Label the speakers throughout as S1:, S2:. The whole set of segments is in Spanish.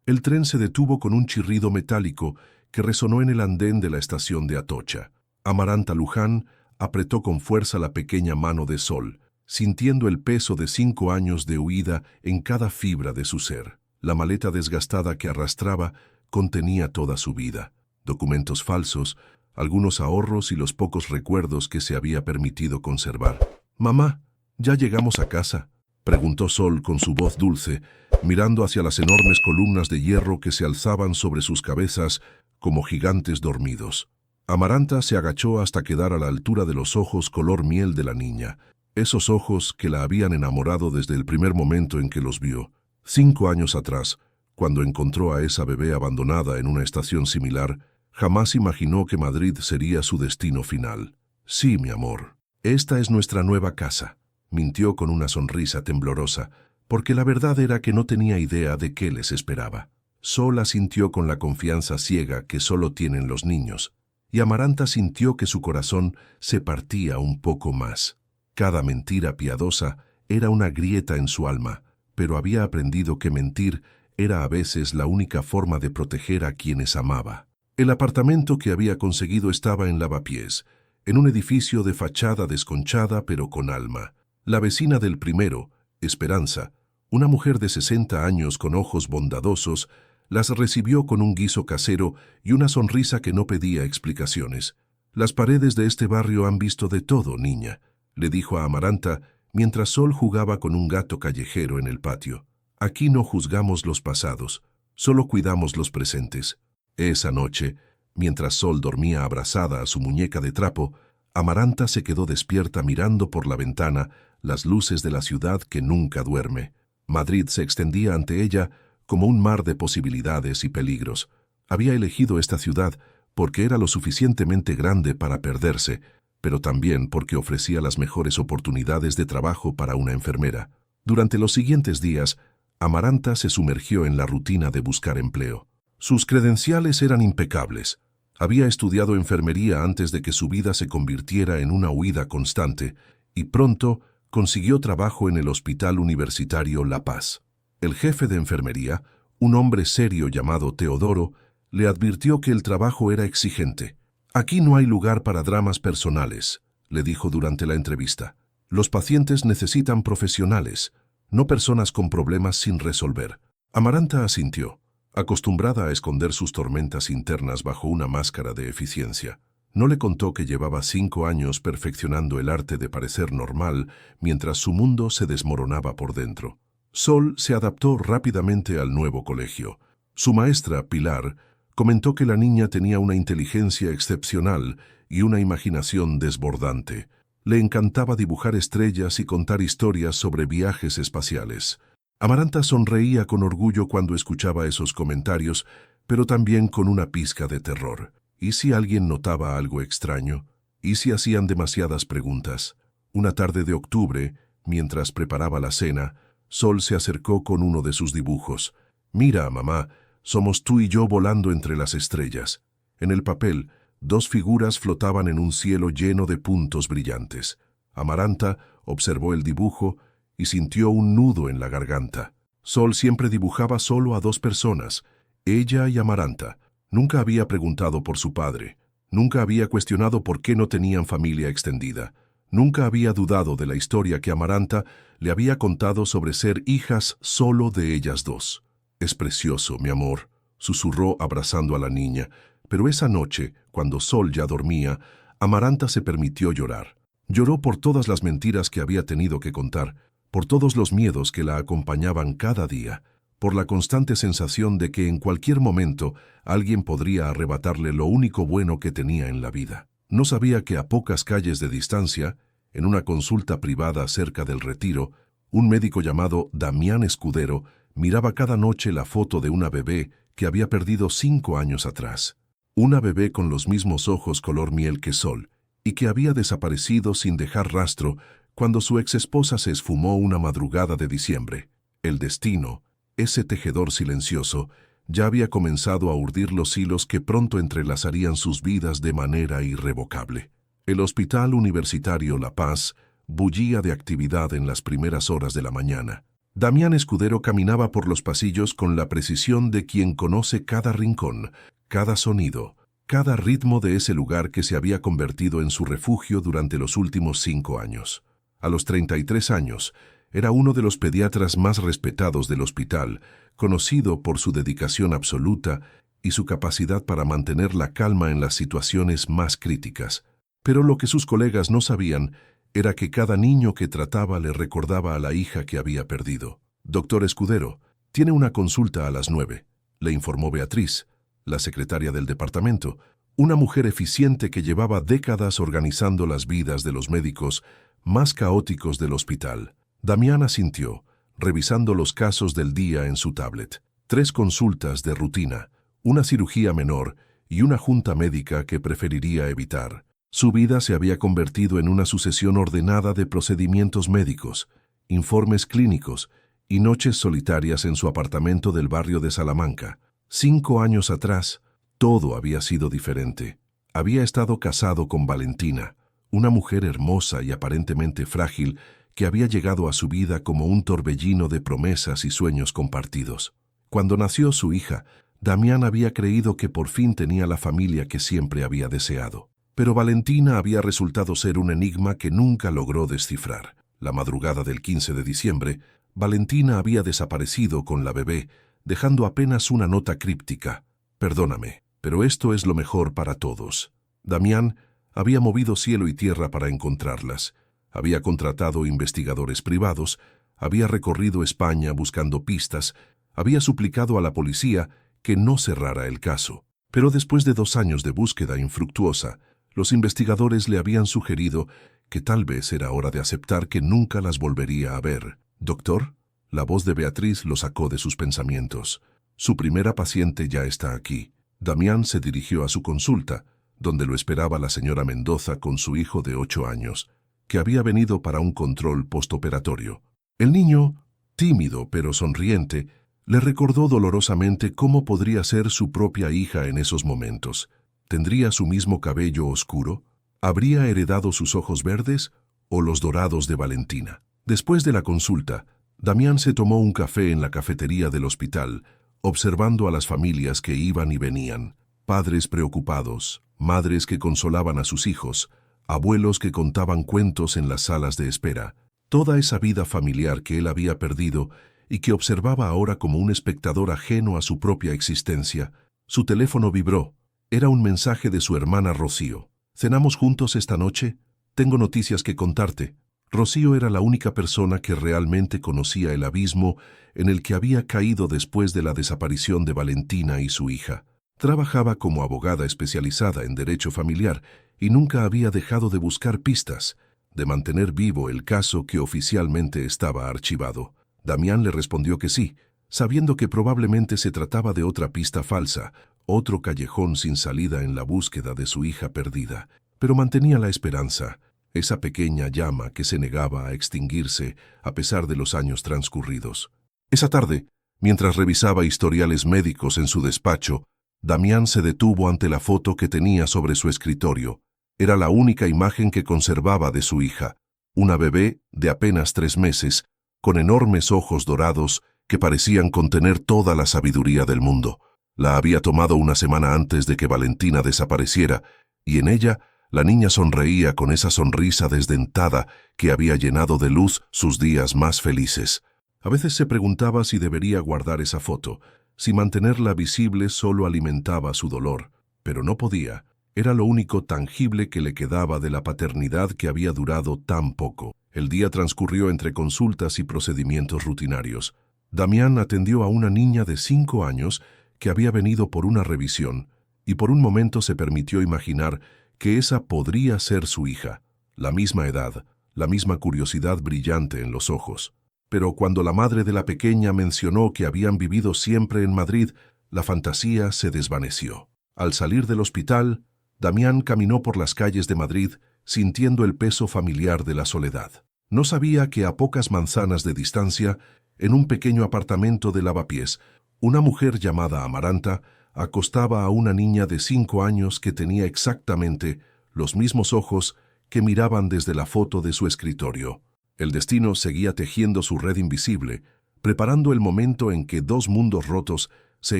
S1: El tren se detuvo con un chirrido metálico que resonó en el andén de la estación de Atocha. Amaranta Luján apretó con fuerza la pequeña mano de Sol, sintiendo el peso de 5 años de huida en cada fibra de su ser. La maleta desgastada que arrastraba contenía toda su vida, documentos falsos, algunos ahorros y los pocos recuerdos que se había permitido conservar. «Mamá, ¿ya llegamos a casa?», preguntó Sol con su voz dulce, mirando hacia las enormes columnas de hierro que se alzaban sobre sus cabezas como gigantes dormidos. Amaranta se agachó hasta quedar a la altura de los ojos color miel de la niña, esos ojos que la habían enamorado desde el primer momento en que los vio. 5 años atrás, cuando encontró a esa bebé abandonada en una estación similar, jamás imaginó que Madrid sería su destino final. «Sí, mi amor, esta es nuestra nueva casa», mintió con una sonrisa temblorosa, porque la verdad era que no tenía idea de qué les esperaba. Sol asintió con la confianza ciega que solo tienen los niños, y Amaranta sintió que su corazón se partía un poco más. Cada mentira piadosa era una grieta en su alma, pero había aprendido que mentir era a veces la única forma de proteger a quienes amaba. El apartamento que había conseguido estaba en Lavapiés, en un edificio de fachada desconchada pero con alma. La vecina del primero, Esperanza, una mujer de 60 años con ojos bondadosos, las recibió con un guiso casero y una sonrisa que no pedía explicaciones. «Las paredes de este barrio han visto de todo, niña», le dijo a Amaranta, mientras Sol jugaba con un gato callejero en el patio. «Aquí no juzgamos los pasados, solo cuidamos los presentes». Esa noche, mientras Sol dormía abrazada a su muñeca de trapo, Amaranta se quedó despierta mirando por la ventana las luces de la ciudad que nunca duerme. Madrid se extendía ante ella como un mar de posibilidades y peligros. Había elegido esta ciudad porque era lo suficientemente grande para perderse, pero también porque ofrecía las mejores oportunidades de trabajo para una enfermera. Durante los siguientes días, Amaranta se sumergió en la rutina de buscar empleo. Sus credenciales eran impecables. Había estudiado enfermería antes de que su vida se convirtiera en una huida constante, y pronto consiguió trabajo en el Hospital Universitario La Paz. El jefe de enfermería, un hombre serio llamado Teodoro, le advirtió que el trabajo era exigente. «Aquí no hay lugar para dramas personales», le dijo durante la entrevista. «Los pacientes necesitan profesionales, no personas con problemas sin resolver». Amaranta asintió, acostumbrada a esconder sus tormentas internas bajo una máscara de eficiencia. No le contó que llevaba 5 años perfeccionando el arte de parecer normal mientras su mundo se desmoronaba por dentro. Sol se adaptó rápidamente al nuevo colegio. Su maestra, Pilar, comentó que la niña tenía una inteligencia excepcional y una imaginación desbordante. Le encantaba dibujar estrellas y contar historias sobre viajes espaciales. Amaranta sonreía con orgullo cuando escuchaba esos comentarios, pero también con una pizca de terror. ¿Y si alguien notaba algo extraño? ¿Y si hacían demasiadas preguntas? Una tarde de octubre, mientras preparaba la cena, Sol se acercó con uno de sus dibujos. «Mira, mamá, somos tú y yo volando entre las estrellas». En el papel, 2 figuras flotaban en un cielo lleno de puntos brillantes. Amaranta observó el dibujo y sintió un nudo en la garganta. Sol siempre dibujaba solo a 2 personas, ella y Amaranta. Nunca había preguntado por su padre. Nunca había cuestionado por qué no tenían familia extendida. Nunca había dudado de la historia que Amaranta le había contado sobre ser hijas solo de ellas 2. «Es precioso, mi amor», susurró abrazando a la niña, pero esa noche, cuando Sol ya dormía, Amaranta se permitió llorar. Lloró por todas las mentiras que había tenido que contar, por todos los miedos que la acompañaban cada día, por la constante sensación de que en cualquier momento alguien podría arrebatarle lo único bueno que tenía en la vida. No sabía que a pocas calles de distancia, en una consulta privada cerca del Retiro, un médico llamado Damián Escudero miraba cada noche la foto de una bebé que había perdido 5 años atrás. Una bebé con los mismos ojos color miel que Sol, y que había desaparecido sin dejar rastro cuando su exesposa se esfumó una madrugada de diciembre. El destino, ese tejedor silencioso, ya había comenzado a urdir los hilos que pronto entrelazarían sus vidas de manera irrevocable. El Hospital Universitario La Paz bullía de actividad en las primeras horas de la mañana. Damián Escudero caminaba por los pasillos con la precisión de quien conoce cada rincón, cada sonido, cada ritmo de ese lugar que se había convertido en su refugio durante los últimos 5 años. A los 33 años, era uno de los pediatras más respetados del hospital, conocido por su dedicación absoluta y su capacidad para mantener la calma en las situaciones más críticas. Pero lo que sus colegas no sabían era que cada niño que trataba le recordaba a la hija que había perdido. «Doctor Escudero, tiene una consulta a las 9», le informó Beatriz, la secretaria del departamento, una mujer eficiente que llevaba décadas organizando las vidas de los médicos más caóticos del hospital. Damián asintió, revisando los casos del día en su tablet. 3 consultas de rutina, una cirugía menor y una junta médica que preferiría evitar. Su vida se había convertido en una sucesión ordenada de procedimientos médicos, informes clínicos y noches solitarias en su apartamento del barrio de Salamanca. 5 años atrás, todo había sido diferente. Había estado casado con Valentina, una mujer hermosa y aparentemente frágil que había llegado a su vida como un torbellino de promesas y sueños compartidos. Cuando nació su hija, Damián había creído que por fin tenía la familia que siempre había deseado. Pero Valentina había resultado ser un enigma que nunca logró descifrar. La madrugada del 15 de diciembre, Valentina había desaparecido con la bebé, dejando apenas una nota críptica. «Perdóname, pero esto es lo mejor para todos». Damián había movido cielo y tierra para encontrarlas. Había contratado investigadores privados, había recorrido España buscando pistas, había suplicado a la policía que no cerrara el caso. Pero después de 2 años de búsqueda infructuosa, los investigadores le habían sugerido que tal vez era hora de aceptar que nunca las volvería a ver. «Doctor», la voz de Beatriz lo sacó de sus pensamientos. «Su primera paciente ya está aquí». Damián se dirigió a su consulta, donde lo esperaba la señora Mendoza con su hijo de 8 años, que había venido para un control postoperatorio. El niño, tímido pero sonriente, le recordó dolorosamente cómo podría ser su propia hija en esos momentos. ¿Tendría su mismo cabello oscuro? ¿Habría heredado sus ojos verdes o los dorados de Valentina? Después de la consulta, Damián se tomó un café en la cafetería del hospital, observando a las familias que iban y venían. Padres preocupados, madres que consolaban a sus hijos, abuelos que contaban cuentos en las salas de espera. Toda esa vida familiar que él había perdido y que observaba ahora como un espectador ajeno a su propia existencia. Su teléfono vibró. Era un mensaje de su hermana Rocío. «¿Cenamos juntos esta noche? Tengo noticias que contarte». Rocío era la única persona que realmente conocía el abismo en el que había caído después de la desaparición de Valentina y su hija. Trabajaba como abogada especializada en derecho familiar y nunca había dejado de buscar pistas, de mantener vivo el caso que oficialmente estaba archivado. Damián le respondió que sí, sabiendo que probablemente se trataba de otra pista falsa, otro callejón sin salida en la búsqueda de su hija perdida. Pero mantenía la esperanza, esa pequeña llama que se negaba a extinguirse a pesar de los años transcurridos. Esa tarde, mientras revisaba historiales médicos en su despacho, Damián se detuvo ante la foto que tenía sobre su escritorio. Era la única imagen que conservaba de su hija, una bebé de apenas 3 meses, con enormes ojos dorados que parecían contener toda la sabiduría del mundo. La había tomado una semana antes de que Valentina desapareciera, y en ella la niña sonreía con esa sonrisa desdentada que había llenado de luz sus días más felices. A veces se preguntaba si debería guardar esa foto, si mantenerla visible solo alimentaba su dolor, pero no podía. Era lo único tangible que le quedaba de la paternidad que había durado tan poco. El día transcurrió entre consultas y procedimientos rutinarios. Damián atendió a una niña de 5 años que había venido por una revisión, y por un momento se permitió imaginar que esa podría ser su hija. La misma edad, la misma curiosidad brillante en los ojos. Pero cuando la madre de la pequeña mencionó que habían vivido siempre en Madrid, la fantasía se desvaneció. Al salir del hospital, Damián caminó por las calles de Madrid sintiendo el peso familiar de la soledad. No sabía que a pocas manzanas de distancia, en un pequeño apartamento de Lavapiés, una mujer llamada Amaranta acostaba a una niña de 5 años que tenía exactamente los mismos ojos que miraban desde la foto de su escritorio. El destino seguía tejiendo su red invisible, preparando el momento en que dos mundos rotos se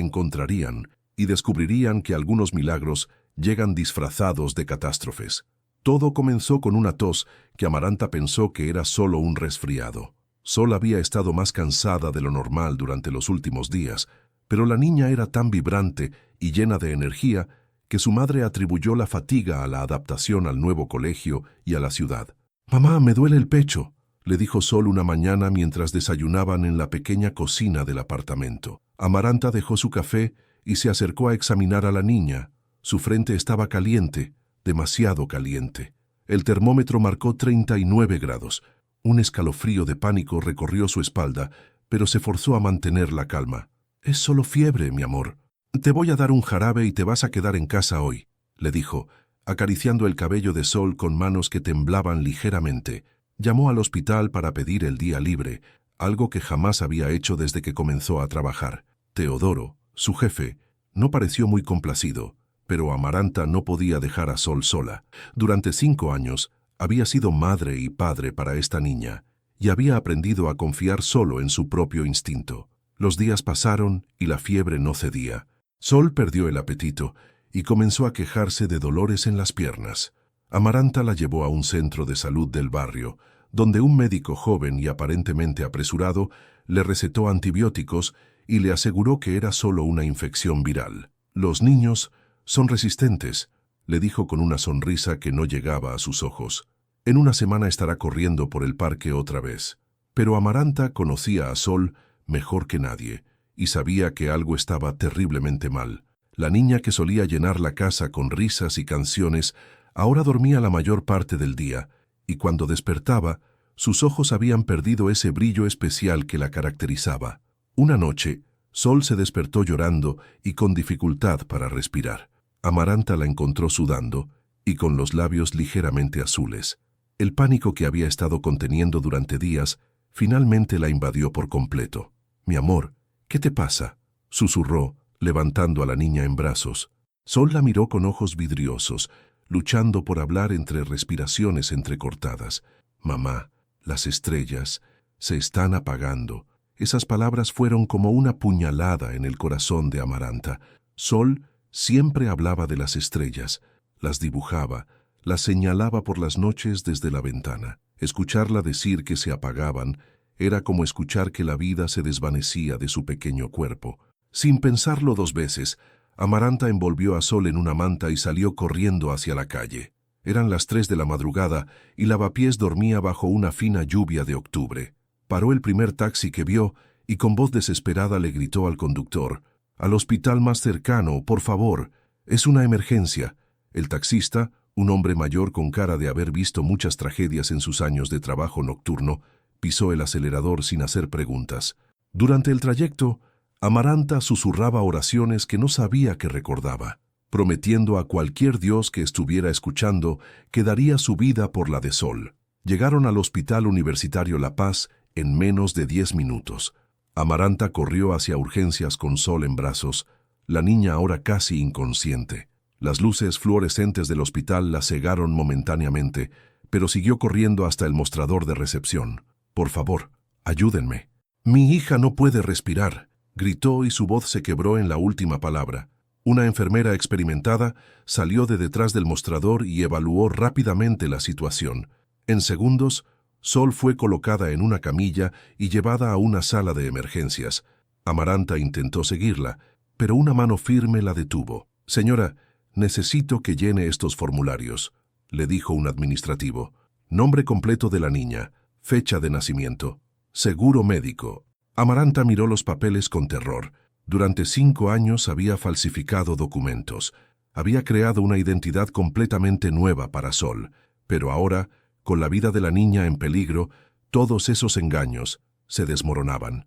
S1: encontrarían y descubrirían que algunos milagros llegan disfrazados de catástrofes. Todo comenzó con una tos que Amaranta pensó que era solo un resfriado. Sol había estado más cansada de lo normal durante los últimos días, pero la niña era tan vibrante y llena de energía que su madre atribuyó la fatiga a la adaptación al nuevo colegio y a la ciudad. «Mamá, me duele el pecho», le dijo Sol una mañana mientras desayunaban en la pequeña cocina del apartamento. Amaranta dejó su café y se acercó a examinar a la niña. Su frente estaba caliente, demasiado caliente. El termómetro marcó 39 grados. Un escalofrío de pánico recorrió su espalda, pero se forzó a mantener la calma. «Es solo fiebre, mi amor. Te voy a dar un jarabe y te vas a quedar en casa hoy», le dijo, acariciando el cabello de Sol con manos que temblaban ligeramente. Llamó al hospital para pedir el día libre, algo que jamás había hecho desde que comenzó a trabajar. Teodoro, su jefe, no pareció muy complacido, pero Amaranta no podía dejar a Sol sola. Durante 5 años, había sido madre y padre para esta niña, y había aprendido a confiar solo en su propio instinto. Los días pasaron y la fiebre no cedía. Sol perdió el apetito y comenzó a quejarse de dolores en las piernas. Amaranta la llevó a un centro de salud del barrio, donde un médico joven y aparentemente apresurado le recetó antibióticos y le aseguró que era solo una infección viral. «Los niños son resistentes», le dijo con una sonrisa que no llegaba a sus ojos. «En una semana estará corriendo por el parque otra vez». Pero Amaranta conocía a Sol mejor que nadie y sabía que algo estaba terriblemente mal. La niña que solía llenar la casa con risas y canciones ahora dormía la mayor parte del día, y cuando despertaba, sus ojos habían perdido ese brillo especial que la caracterizaba. Una noche, Sol se despertó llorando y con dificultad para respirar. Amaranta la encontró sudando y con los labios ligeramente azules. El pánico que había estado conteniendo durante días finalmente la invadió por completo. «Mi amor, ¿qué te pasa?», susurró, levantando a la niña en brazos. Sol la miró con ojos vidriosos, luchando por hablar entre respiraciones entrecortadas. «Mamá, las estrellas se están apagando». Esas palabras fueron como una puñalada en el corazón de Amaranta. Sol siempre hablaba de las estrellas, las dibujaba, las señalaba por las noches desde la ventana. Escucharla decir que se apagaban era como escuchar que la vida se desvanecía de su pequeño cuerpo. Sin pensarlo 2 veces, Amaranta envolvió a Sol en una manta y salió corriendo hacia la calle. Eran las 3 de la madrugada y Lavapiés dormía bajo una fina lluvia de octubre. Paró el primer taxi que vio y con voz desesperada le gritó al conductor: «Al hospital más cercano, por favor, es una emergencia». El taxista, un hombre mayor con cara de haber visto muchas tragedias en sus años de trabajo nocturno, pisó el acelerador sin hacer preguntas. Durante el trayecto, Amaranta susurraba oraciones que no sabía que recordaba, prometiendo a cualquier dios que estuviera escuchando que daría su vida por la de Sol. Llegaron al Hospital Universitario La Paz en menos de 10 minutos. Amaranta corrió hacia urgencias con Sol en brazos, la niña ahora casi inconsciente. Las luces fluorescentes del hospital la cegaron momentáneamente, pero siguió corriendo hasta el mostrador de recepción. «Por favor, ayúdenme. Mi hija no puede respirar», gritó y su voz se quebró en la última palabra. Una enfermera experimentada salió de detrás del mostrador y evaluó rápidamente la situación. En segundos, Sol fue colocada en una camilla y llevada a una sala de emergencias. Amaranta intentó seguirla, pero una mano firme la detuvo. «Señora, necesito que llene estos formularios», le dijo un administrativo. Nombre completo de la niña, fecha de nacimiento, seguro médico. Amaranta miró los papeles con terror. Durante 5 años había falsificado documentos. Había creado una identidad completamente nueva para Sol, pero ahora, con la vida de la niña en peligro, todos esos engaños se desmoronaban.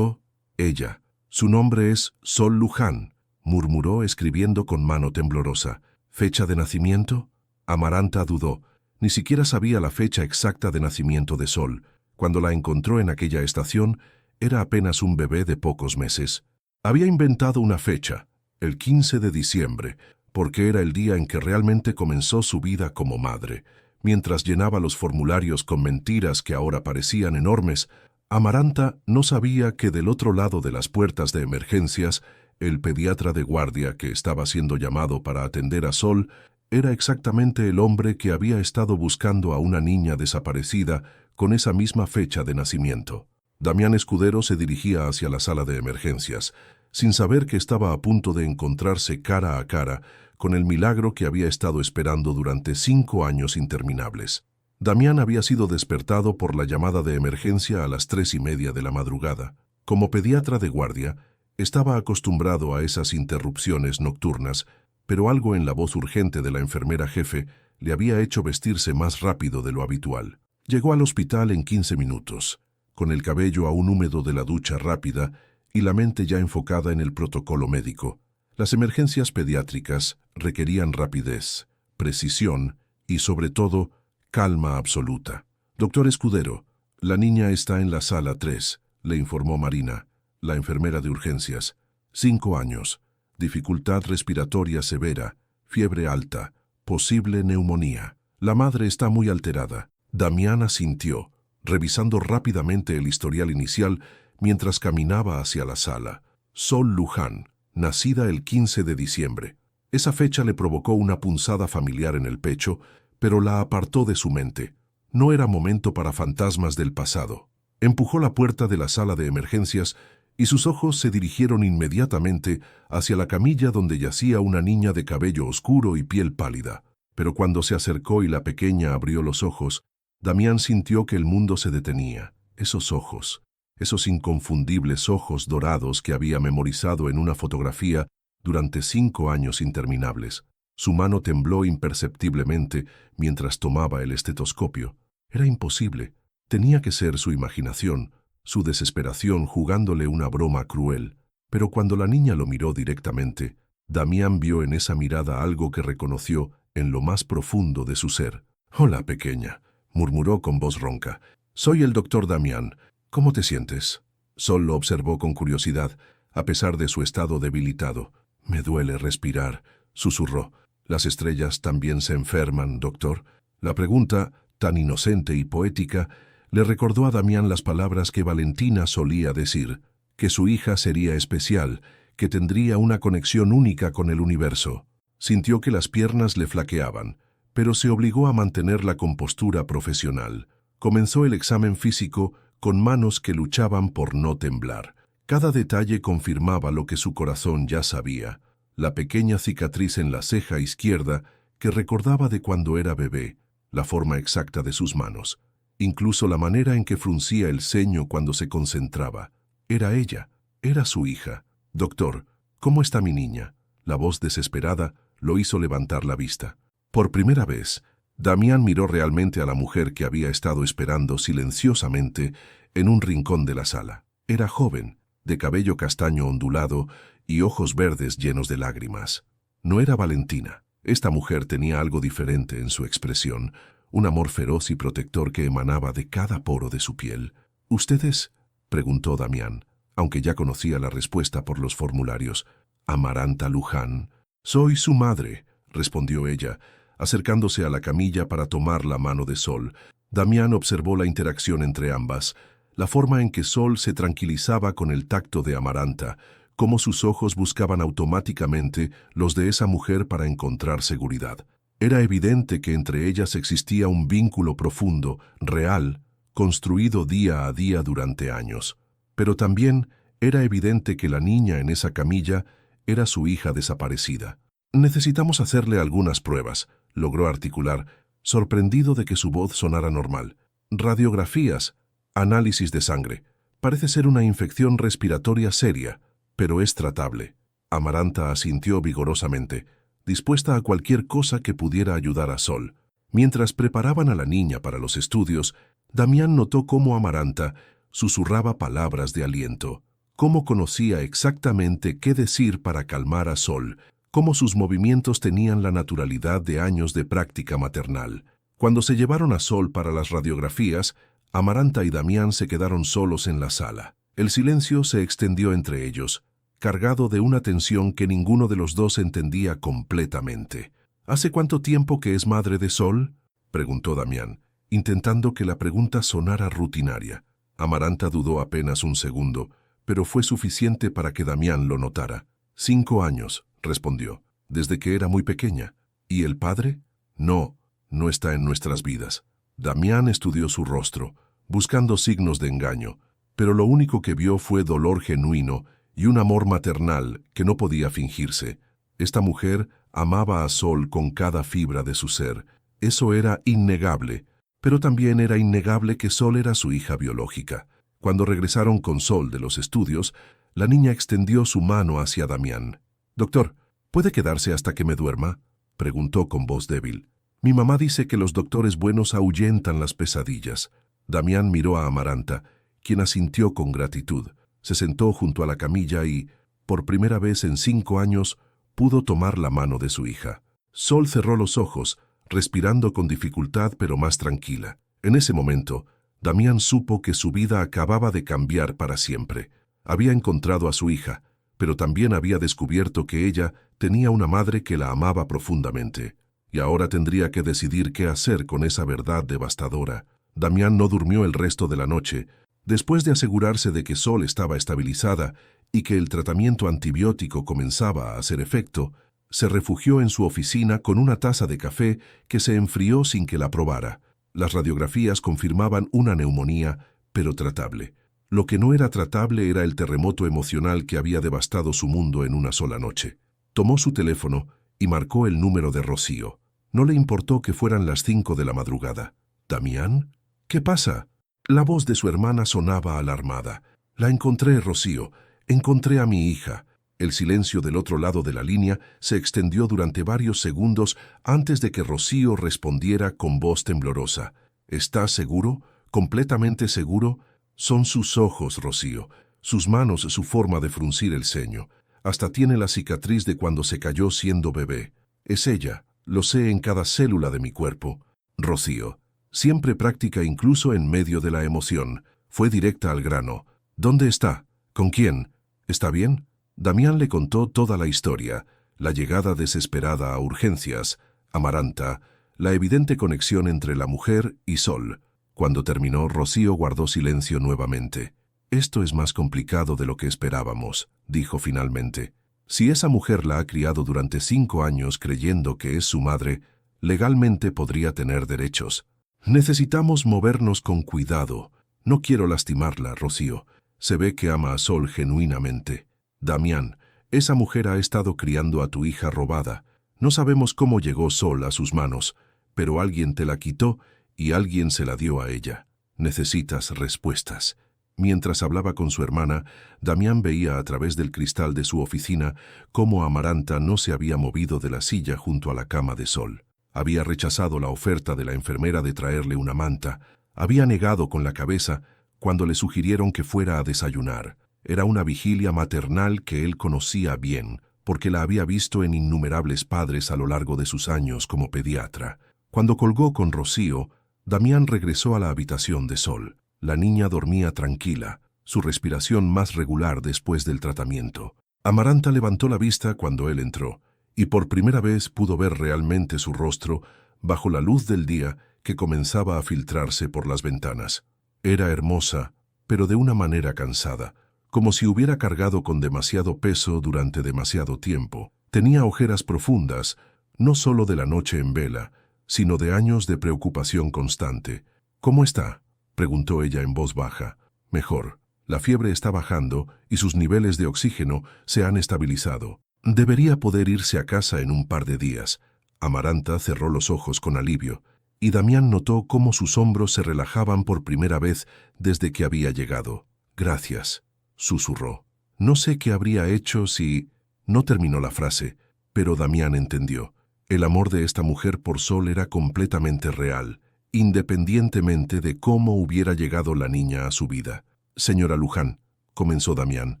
S1: Ella. Su nombre es Sol Luján, murmuró escribiendo con mano temblorosa. ¿Fecha de nacimiento? Amaranta dudó. Ni siquiera sabía la fecha exacta de nacimiento de Sol. Cuando la encontró en aquella estación, era apenas un bebé de pocos meses. Había inventado una fecha, el 15 de diciembre, porque era el día en que realmente comenzó su vida como madre. Mientras llenaba los formularios con mentiras que ahora parecían enormes, Amaranta no sabía que del otro lado de las puertas de emergencias, el pediatra de guardia que estaba siendo llamado para atender a Sol era exactamente el hombre que había estado buscando a una niña desaparecida con esa misma fecha de nacimiento. Damián Escudero se dirigía hacia la sala de emergencias, sin saber que estaba a punto de encontrarse cara a cara con el milagro que había estado esperando durante 5 años interminables. Damián había sido despertado por la llamada de emergencia a las 3:30 de la madrugada. Como pediatra de guardia, estaba acostumbrado a esas interrupciones nocturnas, pero algo en la voz urgente de la enfermera jefe le había hecho vestirse más rápido de lo habitual. Llegó al hospital en 15 minutos, con el cabello aún húmedo de la ducha rápida y la mente ya enfocada en el protocolo médico. Las emergencias pediátricas requerían rapidez, precisión y, sobre todo, calma absoluta. Doctor Escudero, la niña está en la sala 3, le informó Marina, la enfermera de urgencias. 5 años, dificultad respiratoria severa, fiebre alta, posible neumonía. La madre está muy alterada. Damián asintió, revisando rápidamente el historial inicial mientras caminaba hacia la sala. Sol Luján, nacida el 15 de diciembre. Esa fecha le provocó una punzada familiar en el pecho, pero la apartó de su mente. No era momento para fantasmas del pasado. Empujó la puerta de la sala de emergencias y sus ojos se dirigieron inmediatamente hacia la camilla donde yacía una niña de cabello oscuro y piel pálida. Pero cuando se acercó y la pequeña abrió los ojos, Damián sintió que el mundo se detenía. Esos ojos, esos inconfundibles ojos dorados que había memorizado en una fotografía durante 5 años interminables. Su mano tembló imperceptiblemente mientras tomaba el estetoscopio. Era imposible. Tenía que ser su imaginación, su desesperación jugándole una broma cruel. Pero cuando la niña lo miró directamente, Damián vio en esa mirada algo que reconoció en lo más profundo de su ser. «Hola, pequeña», murmuró con voz ronca. «Soy el doctor Damián. ¿Cómo te sientes?» Sol lo observó con curiosidad, a pesar de su estado debilitado. «Me duele respirar», susurró. «¿Las estrellas también se enferman, doctor?» La pregunta, tan inocente y poética, le recordó a Damián las palabras que Valentina solía decir, que su hija sería especial, que tendría una conexión única con el universo. Sintió que las piernas le flaqueaban, pero se obligó a mantener la compostura profesional. Comenzó el examen físico con manos que luchaban por no temblar. Cada detalle confirmaba lo que su corazón ya sabía. La pequeña cicatriz en la ceja izquierda que recordaba de cuando era bebé, la forma exacta de sus manos, incluso la manera en que fruncía el ceño cuando se concentraba. Era ella, era su hija. «Doctor, ¿cómo está mi niña?» La voz desesperada lo hizo levantar la vista. Por primera vez, Damián miró realmente a la mujer que había estado esperando silenciosamente en un rincón de la sala. Era joven, de cabello castaño ondulado y ojos verdes llenos de lágrimas. No era Valentina. Esta mujer tenía algo diferente en su expresión, un amor feroz y protector que emanaba de cada poro de su piel. «¿Ustedes?», preguntó Damián, aunque ya conocía la respuesta por los formularios. «Amaranta Luján». «Soy su madre», respondió ella, acercándose a la camilla para tomar la mano de Sol. Damián observó la interacción entre ambas, la forma en que Sol se tranquilizaba con el tacto de Amaranta, cómo sus ojos buscaban automáticamente los de esa mujer para encontrar seguridad. Era evidente que entre ellas existía un vínculo profundo, real, construido día a día durante años. Pero también era evidente que la niña en esa camilla era su hija desaparecida. «Necesitamos hacerle algunas pruebas», logró articular, sorprendido de que su voz sonara normal. «Radiografías, análisis de sangre. Parece ser una infección respiratoria seria, pero es tratable». Amaranta asintió vigorosamente, dispuesta a cualquier cosa que pudiera ayudar a Sol. Mientras preparaban a la niña para los estudios, Damián notó cómo Amaranta susurraba palabras de aliento, cómo conocía exactamente qué decir para calmar a Sol, cómo sus movimientos tenían la naturalidad de años de práctica maternal. Cuando se llevaron a Sol para las radiografías, Amaranta y Damián se quedaron solos en la sala. El silencio se extendió entre ellos, cargado de una tensión que ninguno de los dos entendía completamente. «¿Hace cuánto tiempo que es madre de Sol?», preguntó Damián, intentando que la pregunta sonara rutinaria. Amaranta dudó apenas un segundo, pero fue suficiente para que Damián lo notara. 5 años, respondió, desde que era muy pequeña. ¿Y el padre? No, no está en nuestras vidas. Damián estudió su rostro, buscando signos de engaño, pero lo único que vio fue dolor genuino y un amor maternal que no podía fingirse. Esta mujer amaba a Sol con cada fibra de su ser. Eso era innegable, pero también era innegable que Sol era su hija biológica. Cuando regresaron con Sol de los estudios, la niña extendió su mano hacia Damián. «Doctor, ¿puede quedarse hasta que me duerma?», preguntó con voz débil. «Mi mamá dice que los doctores buenos ahuyentan las pesadillas». Damián miró a Amaranta, quien asintió con gratitud. Se sentó junto a la camilla y, por primera vez en 5 años, pudo tomar la mano de su hija. Sol cerró los ojos, respirando con dificultad pero más tranquila. En ese momento, Damián supo que su vida acababa de cambiar para siempre. Había encontrado a su hija, pero también había descubierto que ella tenía una madre que la amaba profundamente. Y ahora tendría que decidir qué hacer con esa verdad devastadora. Damián no durmió el resto de la noche. Después de asegurarse de que Sol estaba estabilizada y que el tratamiento antibiótico comenzaba a hacer efecto, se refugió en su oficina con una taza de café que se enfrió sin que la probara. Las radiografías confirmaban una neumonía, pero tratable. Lo que no era tratable era el terremoto emocional que había devastado su mundo en una sola noche. Tomó su teléfono y marcó el número de Rocío. No le importó que fueran las 5 de la madrugada. «¿Damián? ¿Qué pasa?». La voz de su hermana sonaba alarmada. «La encontré, Rocío. Encontré a mi hija». El silencio del otro lado de la línea se extendió durante varios segundos antes de que Rocío respondiera con voz temblorosa. «¿Estás seguro? ¿Completamente seguro?». «Son sus ojos, Rocío. Sus manos, su forma de fruncir el ceño. Hasta tiene la cicatriz de cuando se cayó siendo bebé. Es ella. Lo sé en cada célula de mi cuerpo». Rocío, siempre práctica incluso en medio de la emoción, fue directa al grano. «¿Dónde está? ¿Con quién? ¿Está bien?». Damián le contó toda la historia, la llegada desesperada a urgencias, Amaranta, la evidente conexión entre la mujer y Sol. Cuando terminó, Rocío guardó silencio nuevamente. «Esto es más complicado de lo que esperábamos», dijo finalmente. «Si esa mujer la ha criado durante 5 años creyendo que es su madre, legalmente podría tener derechos. Necesitamos movernos con cuidado. No quiero lastimarla, Rocío. Se ve que ama a Sol genuinamente. Damián, esa mujer ha estado criando a tu hija robada. No sabemos cómo llegó Sol a sus manos, pero alguien te la quitó y alguien se la dio a ella. Necesitas respuestas». Mientras hablaba con su hermana, Damián veía a través del cristal de su oficina cómo Amaranta no se había movido de la silla junto a la cama de Sol. Había rechazado la oferta de la enfermera de traerle una manta. Había negado con la cabeza cuando le sugirieron que fuera a desayunar. Era una vigilia maternal que él conocía bien, porque la había visto en innumerables padres a lo largo de sus años como pediatra. Cuando colgó con Rocío, Damián regresó a la habitación de Sol. La niña dormía tranquila, su respiración más regular después del tratamiento. Amaranta levantó la vista cuando él entró, y por primera vez pudo ver realmente su rostro bajo la luz del día que comenzaba a filtrarse por las ventanas. Era hermosa, pero de una manera cansada, como si hubiera cargado con demasiado peso durante demasiado tiempo. Tenía ojeras profundas, no solo de la noche en vela, sino de años de preocupación constante. «¿Cómo está?», preguntó ella en voz baja. «Mejor. La fiebre está bajando y sus niveles de oxígeno se han estabilizado. Debería poder irse a casa en un par de días». Amaranta cerró los ojos con alivio, y Damián notó cómo sus hombros se relajaban por primera vez desde que había llegado. «Gracias», susurró. «No sé qué habría hecho si...». No terminó la frase, pero Damián entendió. El amor de esta mujer por Sol era completamente real, independientemente de cómo hubiera llegado la niña a su vida. «Señora Luján», comenzó Damián,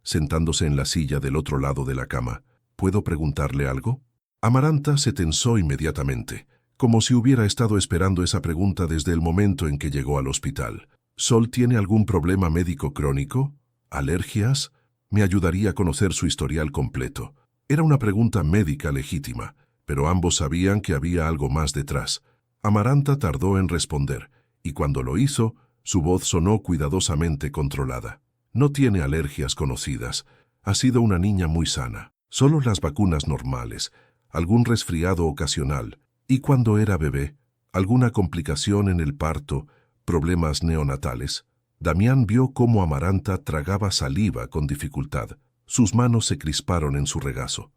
S1: sentándose en la silla del otro lado de la cama, «¿puedo preguntarle algo?». Amaranta se tensó inmediatamente, como si hubiera estado esperando esa pregunta desde el momento en que llegó al hospital. «¿Sol tiene algún problema médico crónico? ¿Alergias? Me ayudaría a conocer su historial completo». Era una pregunta médica legítima, pero ambos sabían que había algo más detrás. Amaranta tardó en responder, y cuando lo hizo, Su voz sonó cuidadosamente controlada. No tiene alergias conocidas. Ha sido una niña muy sana. Solo las vacunas normales, algún resfriado ocasional. Y cuando era bebé, alguna complicación en el parto, problemas neonatales. Damián vio cómo Amaranta tragaba saliva con dificultad. Sus manos se crisparon en su regazo.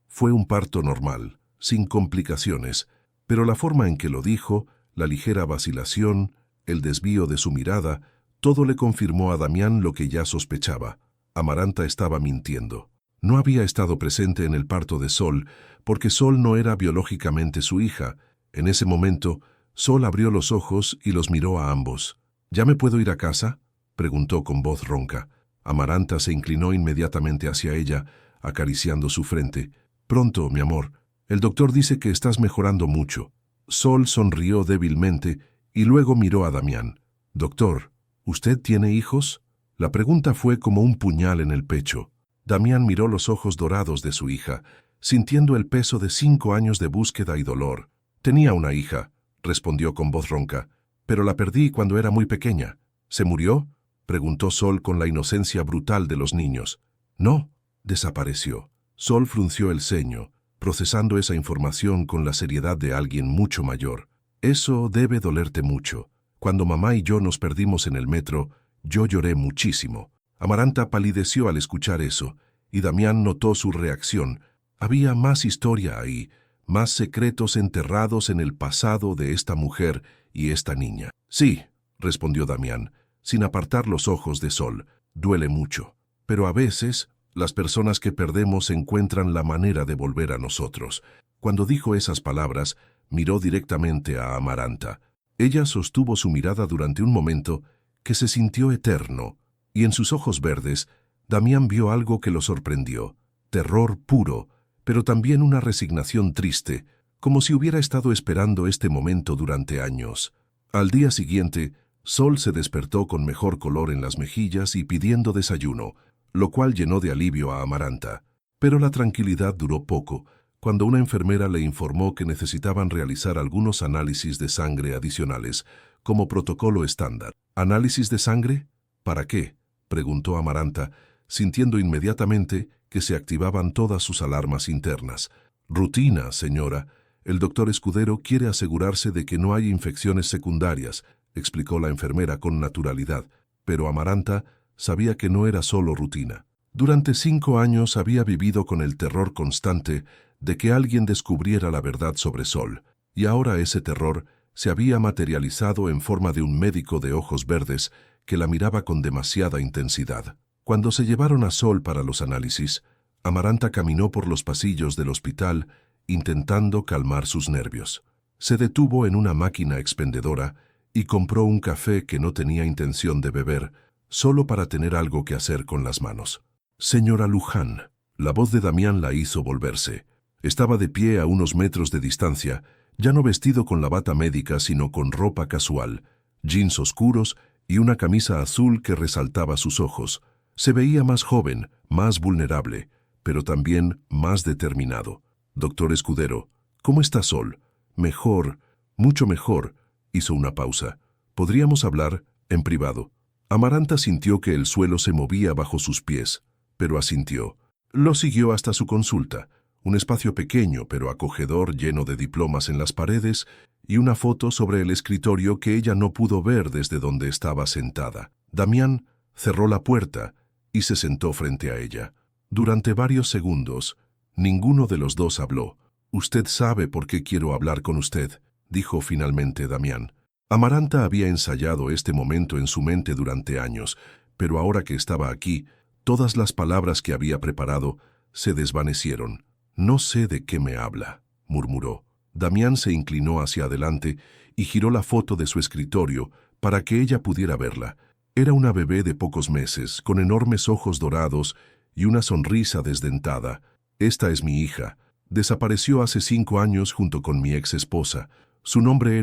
S1: Fue un parto normal, sin complicaciones, pero la forma en que lo dijo, la ligera vacilación, el desvío de su mirada, todo le confirmó a Damián lo que ya sospechaba. Amaranta estaba mintiendo. No había estado presente en el parto de Sol, porque Sol no era biológicamente su hija. En ese momento, Sol abrió los ojos y los miró a ambos. ¿Ya me puedo ir a casa?, preguntó con voz ronca. Amaranta se inclinó inmediatamente hacia ella, acariciando su frente. Pronto, mi amor. El doctor dice que estás mejorando mucho. Sol sonrió débilmente y luego miró a Damián. Doctor, ¿usted tiene hijos? La pregunta fue como un puñal en el pecho. Damián miró los ojos dorados de su hija, sintiendo el peso de 5 años de búsqueda y dolor. Tenía una hija, respondió con voz ronca, pero la perdí cuando era muy pequeña. ¿Se murió?, preguntó Sol con la inocencia brutal de los niños. No, desapareció. Sol frunció el ceño, procesando esa información con la seriedad de alguien mucho mayor. Eso debe dolerte mucho. Cuando mamá y yo nos perdimos en el metro, yo lloré muchísimo. Amaranta palideció al escuchar eso, y Damián notó su reacción. Había más historia ahí, más secretos enterrados en el pasado de esta mujer y esta niña. Sí, respondió Damián, sin apartar los ojos de Sol. Duele mucho. Pero a veces, las personas que perdemos encuentran la manera de volver a nosotros. Cuando dijo esas palabras, miró directamente a Amaranta. Ella sostuvo su mirada durante un momento que se sintió eterno, y en sus ojos verdes, Damián vio algo que lo sorprendió. Terror puro, pero también una resignación triste, como si hubiera estado esperando este momento durante años. Al día siguiente, Sol se despertó con mejor color en las mejillas y pidiendo desayuno, lo cual llenó de alivio a Amaranta. Pero la tranquilidad duró poco, cuando una enfermera le informó que necesitaban realizar algunos análisis de sangre adicionales, como protocolo estándar. ¿Análisis de sangre? ¿Para qué?, preguntó Amaranta, sintiendo inmediatamente que se activaban todas sus alarmas internas. Rutina, señora. El doctor Escudero quiere asegurarse de que no hay infecciones secundarias, explicó la enfermera con naturalidad, pero Amaranta sabía que no era solo rutina. Durante 5 años había vivido con el terror constante de que alguien descubriera la verdad sobre Sol, y ahora ese terror se había materializado en forma de un médico de ojos verdes que la miraba con demasiada intensidad. Cuando se llevaron a Sol para los análisis, Amaranta caminó por los pasillos del hospital intentando calmar sus nervios. Se detuvo en una máquina expendedora y compró un café que no tenía intención de beber, solo para tener algo que hacer con las manos. Señora Luján, la voz de Damián la hizo volverse. Estaba de pie a unos metros de distancia, ya no vestido con la bata médica sino con ropa casual, jeans oscuros y una camisa azul que resaltaba sus ojos. Se veía más joven, más vulnerable, pero también más determinado. Doctor Escudero, ¿cómo está Sol? Mejor, mucho mejor. Hizo una pausa. ¿Podríamos hablar en privado? Amaranta sintió que el suelo se movía bajo sus pies, pero asintió. Lo siguió hasta su consulta, un espacio pequeño pero acogedor lleno de diplomas en las paredes y una foto sobre el escritorio que ella no pudo ver desde donde estaba sentada. Damián cerró la puerta y se sentó frente a ella. Durante varios segundos, ninguno de los dos habló. «Usted sabe por qué quiero hablar con usted», dijo finalmente Damián. Amaranta había ensayado este momento en su mente durante años, pero ahora que estaba aquí, todas las palabras que había preparado se desvanecieron. «No sé de qué me habla», murmuró. Damián se inclinó hacia adelante y giró la foto de su escritorio para que ella pudiera verla. Era una bebé de pocos meses, con enormes ojos dorados y una sonrisa desdentada. «Esta es mi hija. Desapareció hace 5 años junto con mi ex esposa. Su nombre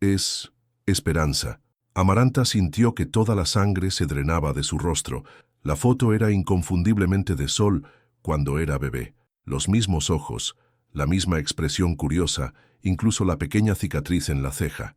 S1: es Esperanza». Amaranta sintió que toda la sangre se drenaba de su rostro. La foto era inconfundiblemente de Sol cuando era bebé. Los mismos ojos, la misma expresión curiosa, incluso la pequeña cicatriz en la ceja.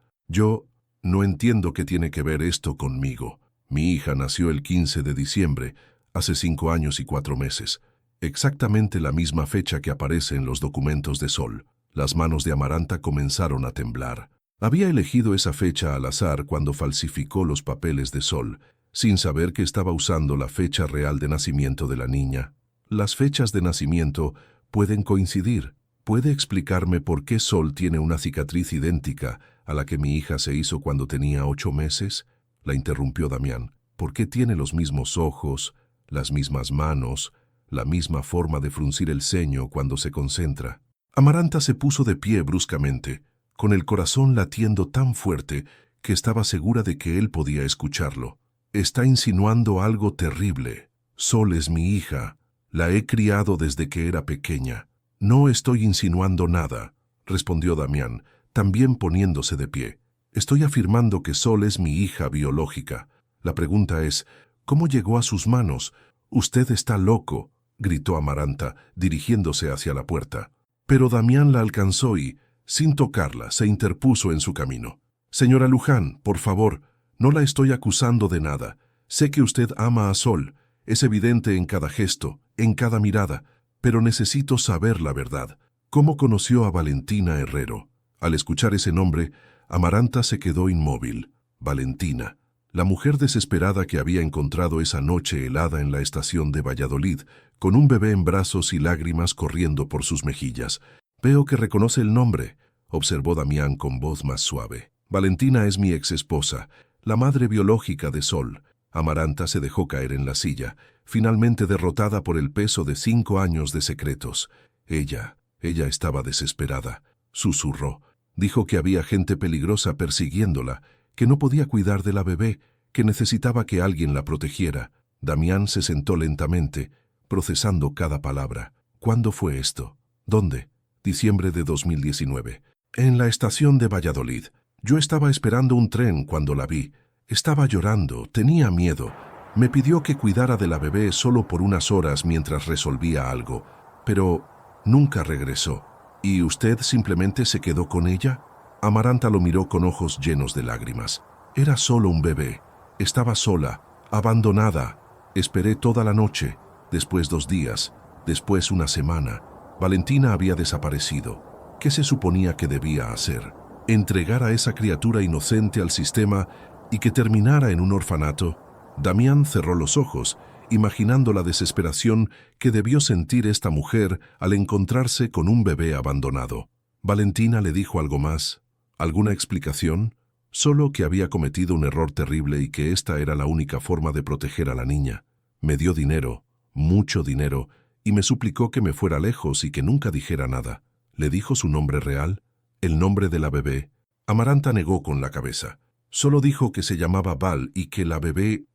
S1: No entiendo qué tiene que ver esto conmigo. Mi hija nació el 15 de diciembre, hace 5 años y 4 meses. Exactamente la misma fecha que aparece en los documentos de Sol. Las manos de Amaranta comenzaron a temblar. Había elegido esa fecha al azar cuando falsificó los papeles de Sol, sin saber que estaba usando la fecha real de nacimiento de la niña. Las fechas de nacimiento pueden coincidir. ¿Puede explicarme por qué Sol tiene una cicatriz idéntica a la que mi hija se hizo cuando tenía 8 meses? La interrumpió Damián. ¿Por qué tiene los mismos ojos, las mismas manos, la misma forma de fruncir el ceño cuando se concentra? Amaranta se puso de pie bruscamente, con el corazón latiendo tan fuerte que estaba segura de que él podía escucharlo. Está insinuando algo terrible. Sol es mi hija. La he criado desde que era pequeña. No estoy insinuando nada, respondió Damián, también poniéndose de pie. Estoy afirmando que Sol es mi hija biológica. La pregunta es, ¿cómo llegó a sus manos? Usted está loco, gritó Amaranta, dirigiéndose hacia la puerta. Pero Damián la alcanzó y, sin tocarla, se interpuso en su camino. Señora Luján, por favor, no la estoy acusando de nada. Sé que usted ama a Sol. Es evidente en cada gesto, en cada mirada. Pero necesito saber la verdad. ¿Cómo conoció a Valentina Herrero? Al escuchar ese nombre, Amaranta se quedó inmóvil. Valentina, la mujer desesperada que había encontrado esa noche helada en la estación de Valladolid, con un bebé en brazos y lágrimas corriendo por sus mejillas. Veo que reconoce el nombre, observó Damián con voz más suave. Valentina es mi exesposa, la madre biológica de Sol. Amaranta se dejó caer en la silla, finalmente derrotada por el peso de 5 años de secretos. Ella estaba desesperada. Susurró. Dijo que había gente peligrosa persiguiéndola, que no podía cuidar de la bebé, que necesitaba que alguien la protegiera. Damián se sentó lentamente, procesando cada palabra. ¿Cuándo fue esto? ¿Dónde? Diciembre de 2019. En la estación de Valladolid. Yo estaba esperando un tren cuando la vi. Estaba llorando, tenía miedo. Me pidió que cuidara de la bebé solo por unas horas mientras resolvía algo, pero nunca regresó. ¿Y usted simplemente se quedó con ella? Amaranta lo miró con ojos llenos de lágrimas. Era solo un bebé. Estaba sola, abandonada. Esperé toda la noche, después 2 días, después una semana. Valentina había desaparecido. ¿Qué se suponía que debía hacer? ¿Entregar a esa criatura inocente al sistema y que terminara en un orfanato? Damián cerró los ojos, imaginando la desesperación que debió sentir esta mujer al encontrarse con un bebé abandonado. Valentina le dijo algo más. ¿Alguna explicación? Solo que había cometido un error terrible y que esta era la única forma de proteger a la niña. Me dio dinero, mucho dinero, y me suplicó que me fuera lejos y que nunca dijera nada. ¿Le dijo su nombre real? ¿El nombre de la bebé? Amaranta negó con la cabeza. Solo dijo que se llamaba Val y que la bebé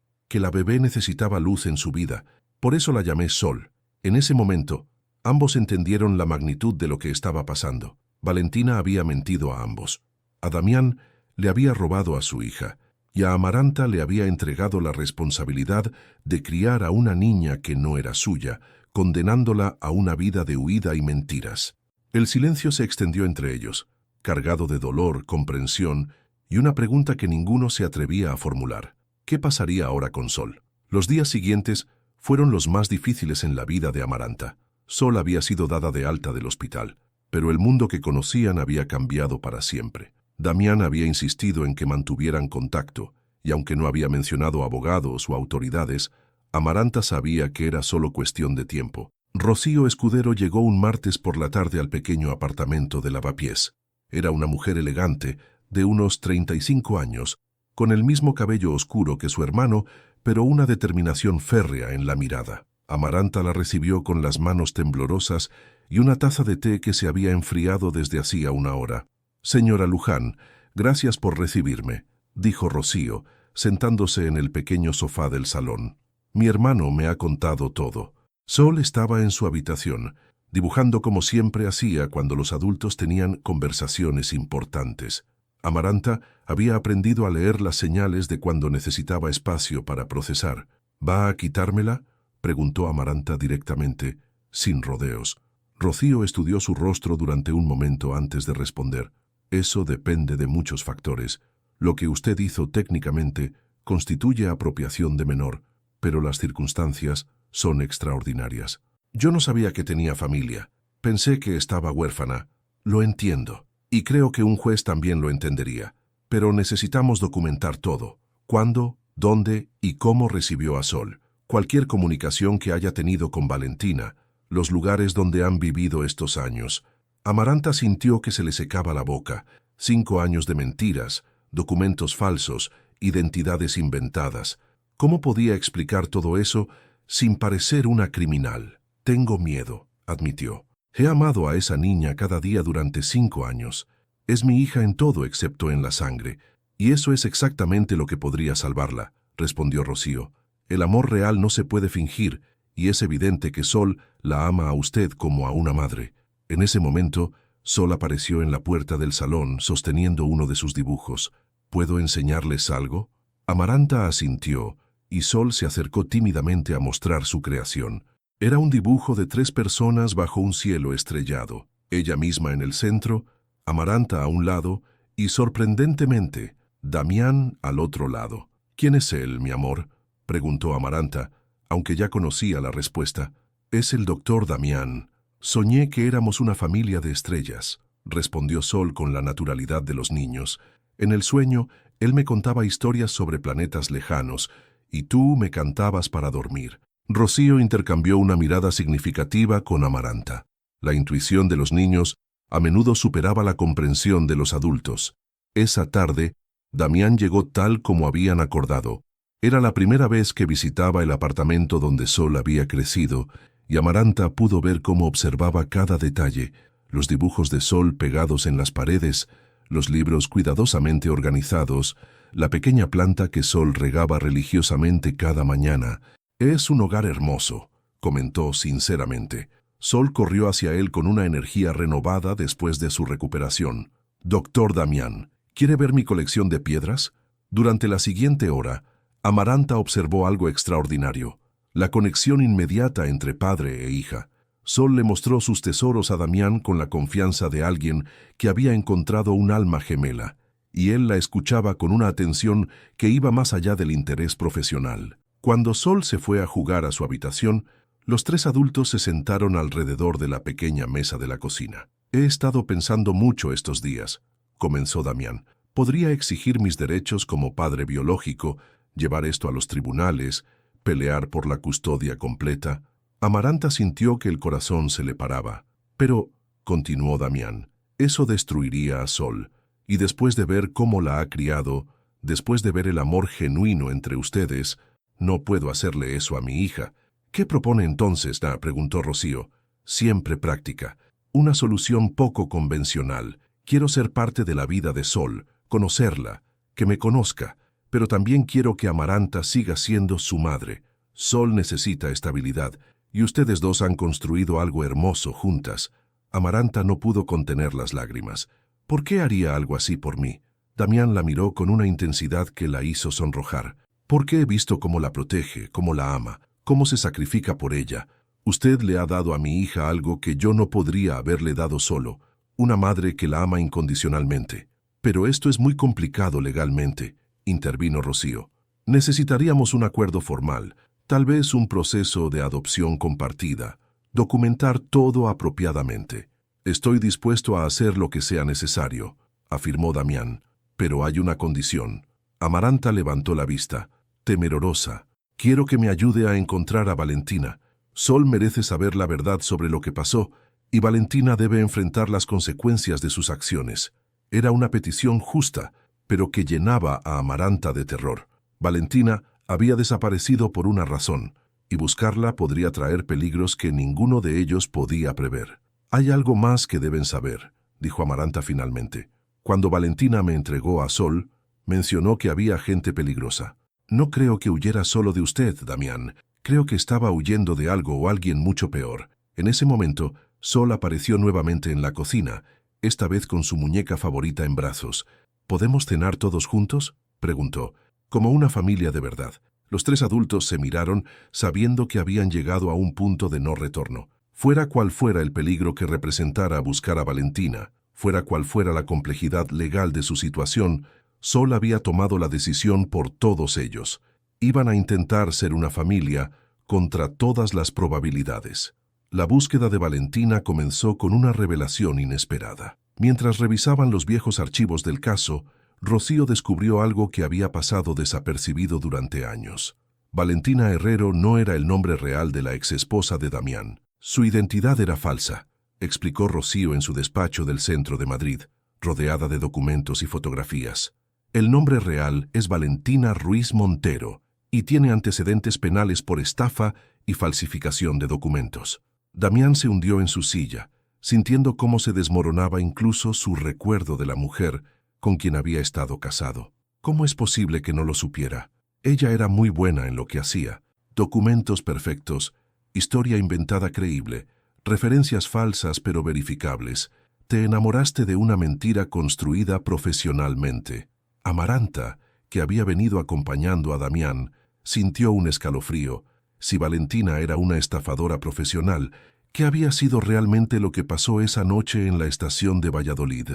S1: necesitaba luz en su vida. Por eso la llamé Sol. En ese momento, ambos entendieron la magnitud de lo que estaba pasando. Valentina había mentido a ambos. A Damián le había robado a su hija, y a Amaranta le había entregado la responsabilidad de criar a una niña que no era suya, condenándola a una vida de huida y mentiras. El silencio se extendió entre ellos, cargado de dolor, comprensión y una pregunta que ninguno se atrevía a formular. ¿Qué pasaría ahora con Sol? Los días siguientes fueron los más difíciles en la vida de Amaranta. Sol había sido dada de alta del hospital, pero el mundo que conocían había cambiado para siempre. Damián había insistido en que mantuvieran contacto, y aunque no había mencionado abogados o autoridades, Amaranta sabía que era solo cuestión de tiempo. Rocío Escudero llegó un martes por la tarde al pequeño apartamento de Lavapiés. Era una mujer elegante, de unos 35 años, con el mismo cabello oscuro que su hermano, pero una determinación férrea en la mirada. Amaranta la recibió con las manos temblorosas y una taza de té que se había enfriado desde hacía una hora. «Señora Luján, gracias por recibirme», dijo Rocío, sentándose en el pequeño sofá del salón. «Mi hermano me ha contado todo». Sol estaba en su habitación, dibujando como siempre hacía cuando los adultos tenían conversaciones importantes. Amaranta había aprendido a leer las señales de cuando necesitaba espacio para procesar. «¿Va a quitármela?», preguntó Amaranta directamente, sin rodeos. Rocío estudió su rostro durante un momento antes de responder. «Eso depende de muchos factores. Lo que usted hizo técnicamente constituye apropiación de menor, pero las circunstancias son extraordinarias. Yo no sabía que tenía familia. Pensé que estaba huérfana. Lo entiendo. Y creo que un juez también lo entendería. Pero necesitamos documentar todo. ¿Cuándo, dónde y cómo recibió a Sol? Cualquier comunicación que haya tenido con Valentina, los lugares donde han vivido estos años. Amaranta sintió que se le secaba la boca. 5 años de mentiras, documentos falsos, identidades inventadas. ¿Cómo podía explicar todo eso sin parecer una criminal? Tengo miedo, admitió. He amado a esa niña cada día durante 5 años. Es mi hija en todo excepto en la sangre, y eso es exactamente lo que podría salvarla, respondió Rocío. El amor real no se puede fingir, y es evidente que Sol la ama a usted como a una madre. En ese momento, Sol apareció en la puerta del salón sosteniendo uno de sus dibujos. ¿Puedo enseñarles algo? Amaranta asintió, y Sol se acercó tímidamente a mostrar su creación. Era un dibujo de 3 personas bajo un cielo estrellado, ella misma en el centro, Amaranta a un lado y, sorprendentemente, Damián al otro lado. ¿Quién es él, mi amor?, preguntó Amaranta, aunque ya conocía la respuesta. Es el doctor Damián. Soñé que éramos una familia de estrellas, respondió Sol con la naturalidad de los niños. En el sueño, él me contaba historias sobre planetas lejanos, y tú me cantabas para dormir. Rocío intercambió una mirada significativa con Amaranta. La intuición de los niños a menudo superaba la comprensión de los adultos. Esa tarde, Damián llegó tal como habían acordado. Era la primera vez que visitaba el apartamento donde Sol había crecido, y Amaranta pudo ver cómo observaba cada detalle, los dibujos de Sol pegados en las paredes, los libros cuidadosamente organizados, la pequeña planta que Sol regaba religiosamente cada mañana. «Es un hogar hermoso», comentó sinceramente. Sol corrió hacia él con una energía renovada después de su recuperación. «Doctor Damián, ¿quiere ver mi colección de piedras?» Durante la siguiente hora, Amaranta observó algo extraordinario, la conexión inmediata entre padre e hija. Sol le mostró sus tesoros a Damián con la confianza de alguien que había encontrado un alma gemela, y él la escuchaba con una atención que iba más allá del interés profesional. Cuando Sol se fue a jugar a su habitación, los 3 adultos se sentaron alrededor de la pequeña mesa de la cocina. «He estado pensando mucho estos días», comenzó Damián. «Podría exigir mis derechos como padre biológico, llevar esto a los tribunales, pelear por la custodia completa». Amaranta sintió que el corazón se le paraba. «Pero», continuó Damián, «eso destruiría a Sol, y después de ver cómo la ha criado, después de ver el amor genuino entre ustedes, no puedo hacerle eso a mi hija». «¿Qué propone entonces?», preguntó Rocío. «Siempre práctica. Una solución poco convencional. Quiero ser parte de la vida de Sol, conocerla, que me conozca, pero también quiero que Amaranta siga siendo su madre. Sol necesita estabilidad, y ustedes dos han construido algo hermoso juntas». Amaranta no pudo contener las lágrimas. «¿Por qué haría algo así por mí?». Damián la miró con una intensidad que la hizo sonrojar. «Porque he visto cómo la protege, cómo la ama, cómo se sacrifica por ella. Usted le ha dado a mi hija algo que yo no podría haberle dado solo, una madre que la ama incondicionalmente». «Pero esto es muy complicado legalmente», intervino Rocío. «Necesitaríamos un acuerdo formal, tal vez un proceso de adopción compartida, documentar todo apropiadamente». «Estoy dispuesto a hacer lo que sea necesario», afirmó Damián, «pero hay una condición». Amaranta levantó la vista, temerosa. «Quiero que me ayude a encontrar a Valentina. Sol merece saber la verdad sobre lo que pasó, y Valentina debe enfrentar las consecuencias de sus acciones». Era una petición justa, pero que llenaba a Amaranta de terror. Valentina había desaparecido por una razón, y buscarla podría traer peligros que ninguno de ellos podía prever. «Hay algo más que deben saber», dijo Amaranta finalmente. «Cuando Valentina me entregó a Sol, mencionó que había gente peligrosa. No creo que huyera solo de usted, Damián. Creo que estaba huyendo de algo o alguien mucho peor». En ese momento, Sol apareció nuevamente en la cocina, esta vez con su muñeca favorita en brazos. «¿Podemos cenar todos juntos?», preguntó. Como una familia de verdad. Los 3 adultos se miraron, sabiendo que habían llegado a un punto de no retorno. Fuera cual fuera el peligro que representara buscar a Valentina, fuera cual fuera la complejidad legal de su situación, Sol había tomado la decisión por todos ellos. Iban a intentar ser una familia contra todas las probabilidades. La búsqueda de Valentina comenzó con una revelación inesperada. Mientras revisaban los viejos archivos del caso, Rocío descubrió algo que había pasado desapercibido durante años. Valentina Herrero no era el nombre real de la exesposa de Damián. Su identidad era falsa, explicó Rocío en su despacho del centro de Madrid, rodeada de documentos y fotografías. El nombre real es Valentina Ruiz Montero y tiene antecedentes penales por estafa y falsificación de documentos. Damián se hundió en su silla, sintiendo cómo se desmoronaba incluso su recuerdo de la mujer con quien había estado casado. ¿Cómo es posible que no lo supiera? Ella era muy buena en lo que hacía. Documentos perfectos, historia inventada creíble, referencias falsas pero verificables. Te enamoraste de una mentira construida profesionalmente. Amaranta, que había venido acompañando a Damián, sintió un escalofrío. Si Valentina era una estafadora profesional, ¿qué había sido realmente lo que pasó esa noche en la estación de Valladolid?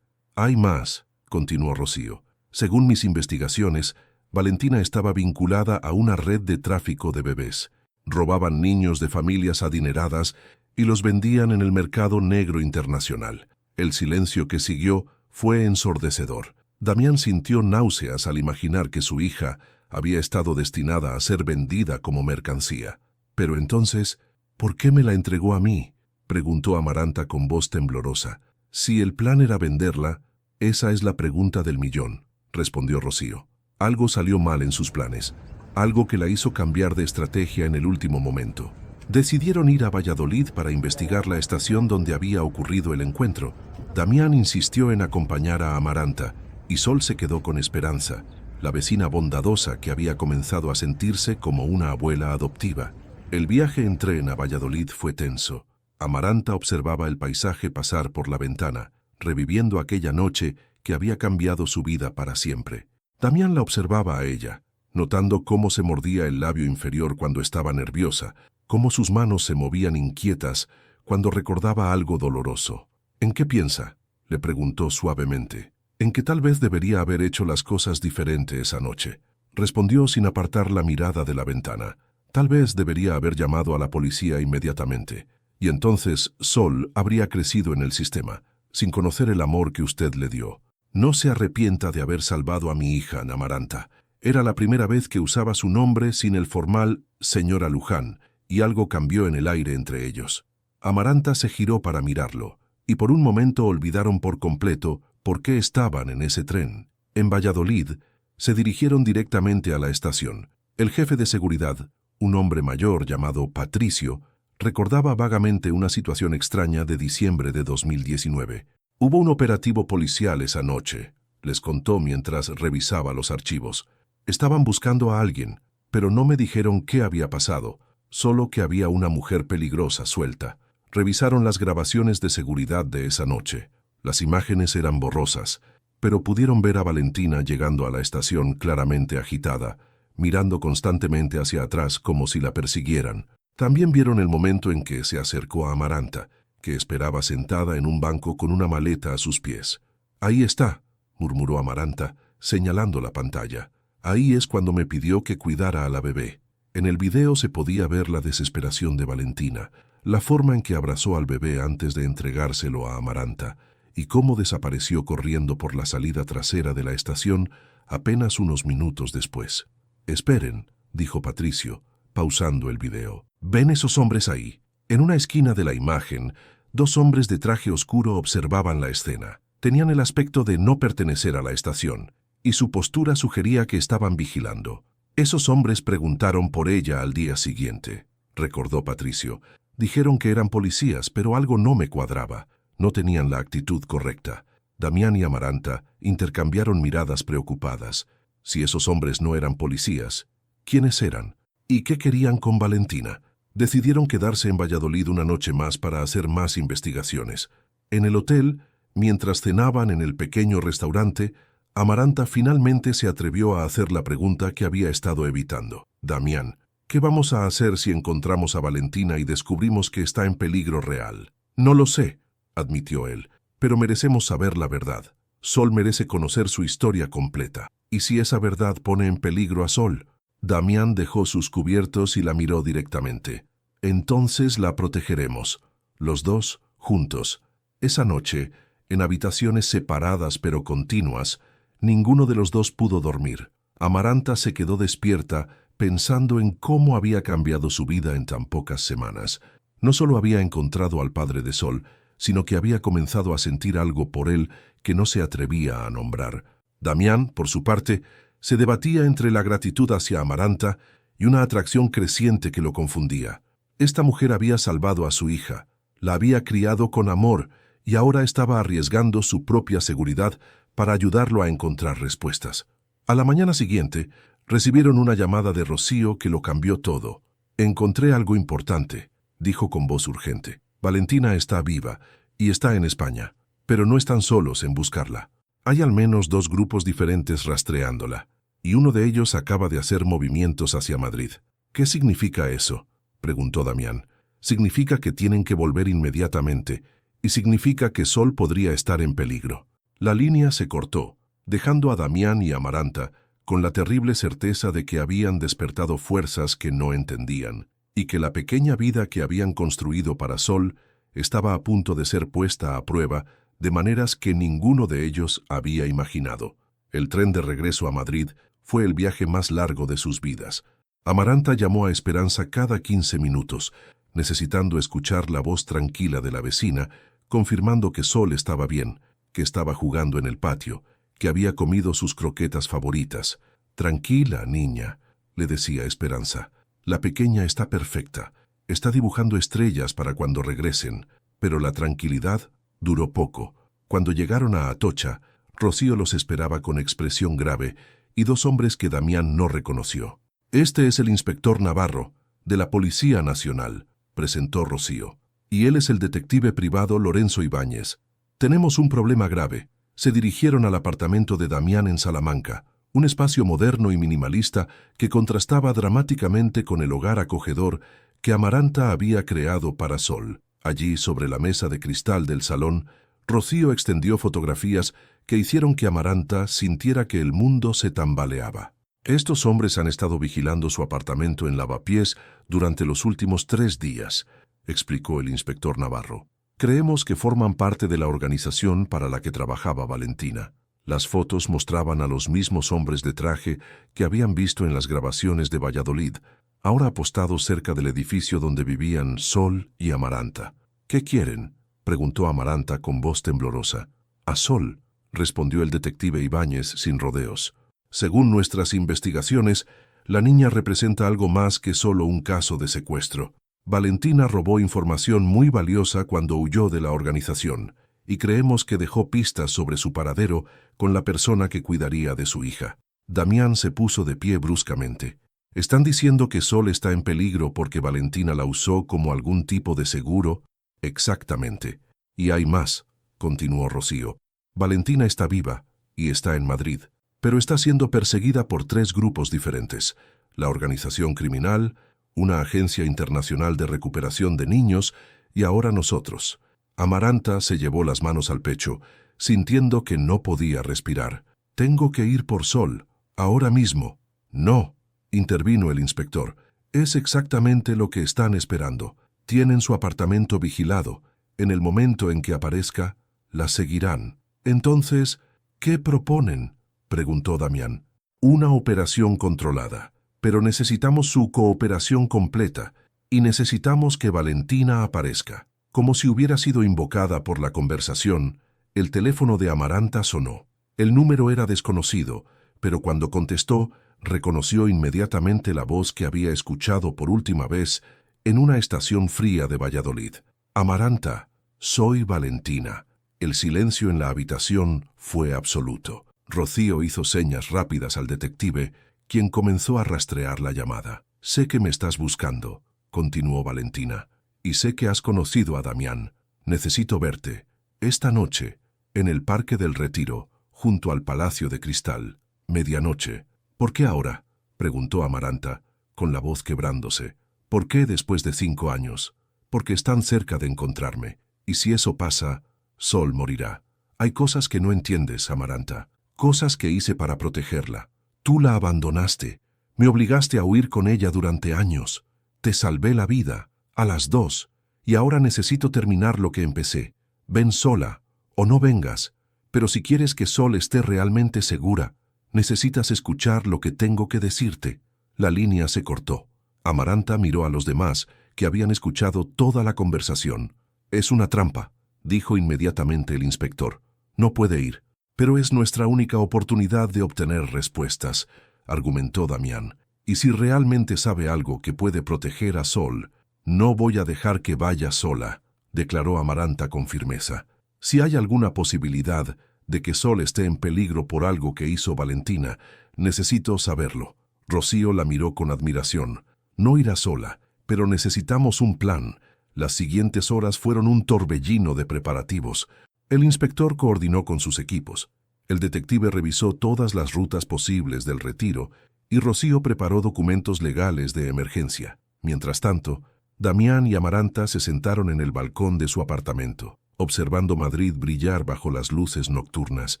S1: Hay más, continuó Rocío. Según mis investigaciones, Valentina estaba vinculada a una red de tráfico de bebés. Robaban niños de familias adineradas y los vendían en el mercado negro internacional. El silencio que siguió fue ensordecedor. Damián sintió náuseas al imaginar que su hija había estado destinada a ser vendida como mercancía. Pero entonces, ¿por qué me la entregó a mí?, preguntó Amaranta con voz temblorosa. Si el plan era venderla, esa es la pregunta del millón, respondió Rocío. Algo salió mal en sus planes, algo que la hizo cambiar de estrategia en el último momento. Decidieron ir a Valladolid para investigar la estación donde había ocurrido el encuentro. Damián insistió en acompañar a Amaranta, y Sol se quedó con Esperanza, la vecina bondadosa que había comenzado a sentirse como una abuela adoptiva. El viaje en tren a Valladolid fue tenso. Amaranta observaba el paisaje pasar por la ventana, reviviendo aquella noche que había cambiado su vida para siempre. Damián la observaba a ella, notando cómo se mordía el labio inferior cuando estaba nerviosa, cómo sus manos se movían inquietas cuando recordaba algo doloroso. ¿En qué piensa?, le preguntó suavemente. En que tal vez debería haber hecho las cosas diferente esa noche, respondió sin apartar la mirada de la ventana. Tal vez debería haber llamado a la policía inmediatamente, y entonces Sol habría crecido en el sistema, sin conocer el amor que usted le dio. No se arrepienta de haber salvado a mi hija, Amaranta. Era la primera vez que usaba su nombre sin el formal señora Luján, y algo cambió en el aire entre ellos. Amaranta se giró para mirarlo, y por un momento olvidaron por completo por qué estaban en ese tren. En Valladolid, se dirigieron directamente a la estación. El jefe de seguridad, un hombre mayor llamado Patricio, recordaba vagamente una situación extraña de diciembre de 2019. Hubo un operativo policial esa noche, les contó mientras revisaba los archivos. Estaban buscando a alguien, pero no me dijeron qué había pasado, solo que había una mujer peligrosa suelta. Revisaron las grabaciones de seguridad de esa noche. Las imágenes eran borrosas, pero pudieron ver a Valentina llegando a la estación claramente agitada, mirando constantemente hacia atrás como si la persiguieran. También vieron el momento en que se acercó a Amaranta, que esperaba sentada en un banco con una maleta a sus pies. «Ahí está», murmuró Amaranta, señalando la pantalla. «Ahí es cuando me pidió que cuidara a la bebé». En el video se podía ver la desesperación de Valentina, la forma en que abrazó al bebé antes de entregárselo a Amaranta, y cómo desapareció corriendo por la salida trasera de la estación apenas unos minutos después. «Esperen», dijo Patricio, pausando el video. «¿Ven esos hombres ahí?». En una esquina de la imagen, dos hombres de traje oscuro observaban la escena. Tenían el aspecto de no pertenecer a la estación, y su postura sugería que estaban vigilando. «Esos hombres preguntaron por ella al día siguiente», recordó Patricio. «Dijeron que eran policías, pero algo no me cuadraba. No tenían la actitud correcta». Damián y Amaranta intercambiaron miradas preocupadas. Si esos hombres no eran policías, ¿quiénes eran? ¿Y qué querían con Valentina? Decidieron quedarse en Valladolid una noche más para hacer más investigaciones. En el hotel, mientras cenaban en el pequeño restaurante, Amaranta finalmente se atrevió a hacer la pregunta que había estado evitando. «Damián, ¿qué vamos a hacer si encontramos a Valentina y descubrimos que está en peligro real?» «No lo sé», admitió él, «pero merecemos saber la verdad. Sol merece conocer su historia completa. ¿Y si esa verdad pone en peligro a Sol? Damián dejó sus cubiertos y la miró directamente. Entonces la protegeremos, los dos, juntos. Esa noche, en habitaciones separadas pero continuas, ninguno de los dos pudo dormir. Amaranta se quedó despierta pensando en cómo había cambiado su vida en tan pocas semanas. No solo había encontrado al padre de Sol, sino que había comenzado a sentir algo por él que no se atrevía a nombrar. Damián, por su parte, se debatía entre la gratitud hacia Amaranta y una atracción creciente que lo confundía. Esta mujer había salvado a su hija, la había criado con amor y ahora estaba arriesgando su propia seguridad para ayudarlo a encontrar respuestas. A la mañana siguiente, recibieron una llamada de Rocío que lo cambió todo. «Encontré algo importante», dijo con voz urgente. «Valentina está viva y está en España, pero no están solos en buscarla. Hay al menos 2 grupos diferentes rastreándola, y uno de ellos acaba de hacer movimientos hacia Madrid». «¿Qué significa eso?», preguntó Damián. «Significa que tienen que volver inmediatamente, y significa que Sol podría estar en peligro». La línea se cortó, dejando a Damián y a Amaranta con la terrible certeza de que habían despertado fuerzas que no entendían, y que la pequeña vida que habían construido para Sol estaba a punto de ser puesta a prueba de maneras que ninguno de ellos había imaginado. El tren de regreso a Madrid fue el viaje más largo de sus vidas. Amaranta llamó a Esperanza cada 15 minutos, necesitando escuchar la voz tranquila de la vecina, confirmando que Sol estaba bien, que estaba jugando en el patio, que había comido sus croquetas favoritas. «Tranquila, niña», le decía Esperanza. «La pequeña está perfecta. Está dibujando estrellas para cuando regresen». Pero la tranquilidad duró poco. Cuando llegaron a Atocha, Rocío los esperaba con expresión grave y 2 hombres que Damián no reconoció. «Este es el inspector Navarro, de la Policía Nacional», presentó Rocío. «Y él es el detective privado Lorenzo Ibáñez. Tenemos un problema grave». Se dirigieron al apartamento de Damián en Salamanca, un espacio moderno y minimalista que contrastaba dramáticamente con el hogar acogedor que Amaranta había creado para Sol. Allí, sobre la mesa de cristal del salón, Rocío extendió fotografías que hicieron que Amaranta sintiera que el mundo se tambaleaba. «Estos hombres han estado vigilando su apartamento en Lavapiés durante los últimos 3 días», explicó el inspector Navarro. «Creemos que forman parte de la organización para la que trabajaba Valentina». Las fotos mostraban a los mismos hombres de traje que habían visto en las grabaciones de Valladolid, ahora apostados cerca del edificio donde vivían Sol y Amaranta. «¿Qué quieren?», preguntó Amaranta con voz temblorosa. «A Sol», respondió el detective Ibáñez sin rodeos. «Según nuestras investigaciones, la niña representa algo más que solo un caso de secuestro. Valentina robó información muy valiosa cuando huyó de la organización, y creemos que dejó pistas sobre su paradero con la persona que cuidaría de su hija». Damián se puso de pie bruscamente. «¿Están diciendo que Sol está en peligro porque Valentina la usó como algún tipo de seguro?» «Exactamente. Y hay más», continuó Rocío. «Valentina está viva y está en Madrid, pero está siendo perseguida por 3 grupos diferentes: la organización criminal, una agencia internacional de recuperación de niños y ahora nosotros». Amaranta se llevó las manos al pecho, sintiendo que no podía respirar. «Tengo que ir por Sol, ahora mismo». «No», intervino el inspector. «Es exactamente lo que están esperando. Tienen su apartamento vigilado. En el momento en que aparezca, la seguirán». «Entonces, ¿qué proponen?», preguntó Damián. «Una operación controlada. Pero necesitamos su cooperación completa y necesitamos que Valentina aparezca». Como si hubiera sido invocada por la conversación, el teléfono de Amaranta sonó. El número era desconocido, pero cuando contestó, reconoció inmediatamente la voz que había escuchado por última vez en una estación fría de Valladolid. «Amaranta, soy Valentina». El silencio en la habitación fue absoluto. Rocío hizo señas rápidas al detective, quien comenzó a rastrear la llamada. «Sé que me estás buscando», continuó Valentina. «Y sé que has conocido a Damián. Necesito verte. Esta noche, en el Parque del Retiro, junto al Palacio de Cristal. Medianoche». «¿Por qué ahora?», preguntó Amaranta, con la voz quebrándose. «¿Por qué después de 5 años? Porque están cerca de encontrarme. Y si eso pasa, Sol morirá. Hay cosas que no entiendes, Amaranta. Cosas que hice para protegerla. Tú la abandonaste. Me obligaste a huir con ella durante años. Te salvé la vida, a las dos. Y ahora necesito terminar lo que empecé. Ven sola, o no vengas. Pero si quieres que Sol esté realmente segura, necesitas escuchar lo que tengo que decirte. La línea se cortó. Amaranta miró a los demás, que habían escuchado toda la conversación. Es una trampa, dijo inmediatamente el inspector. No puede ir. Pero es nuestra única oportunidad de obtener respuestas, argumentó Damián. Y si realmente sabe algo que puede proteger a Sol, no voy a dejar que vaya sola, declaró Amaranta con firmeza. Si hay alguna posibilidad de que Sol esté en peligro por algo que hizo Valentina, necesito saberlo. Rocío la miró con admiración. No irá sola, pero necesitamos un plan. Las siguientes horas fueron un torbellino de preparativos. El inspector coordinó con sus equipos. El detective revisó todas las rutas posibles del retiro y Rocío preparó documentos legales de emergencia. Mientras tanto, Damián y Amaranta se sentaron en el balcón de su apartamento, observando Madrid brillar bajo las luces nocturnas.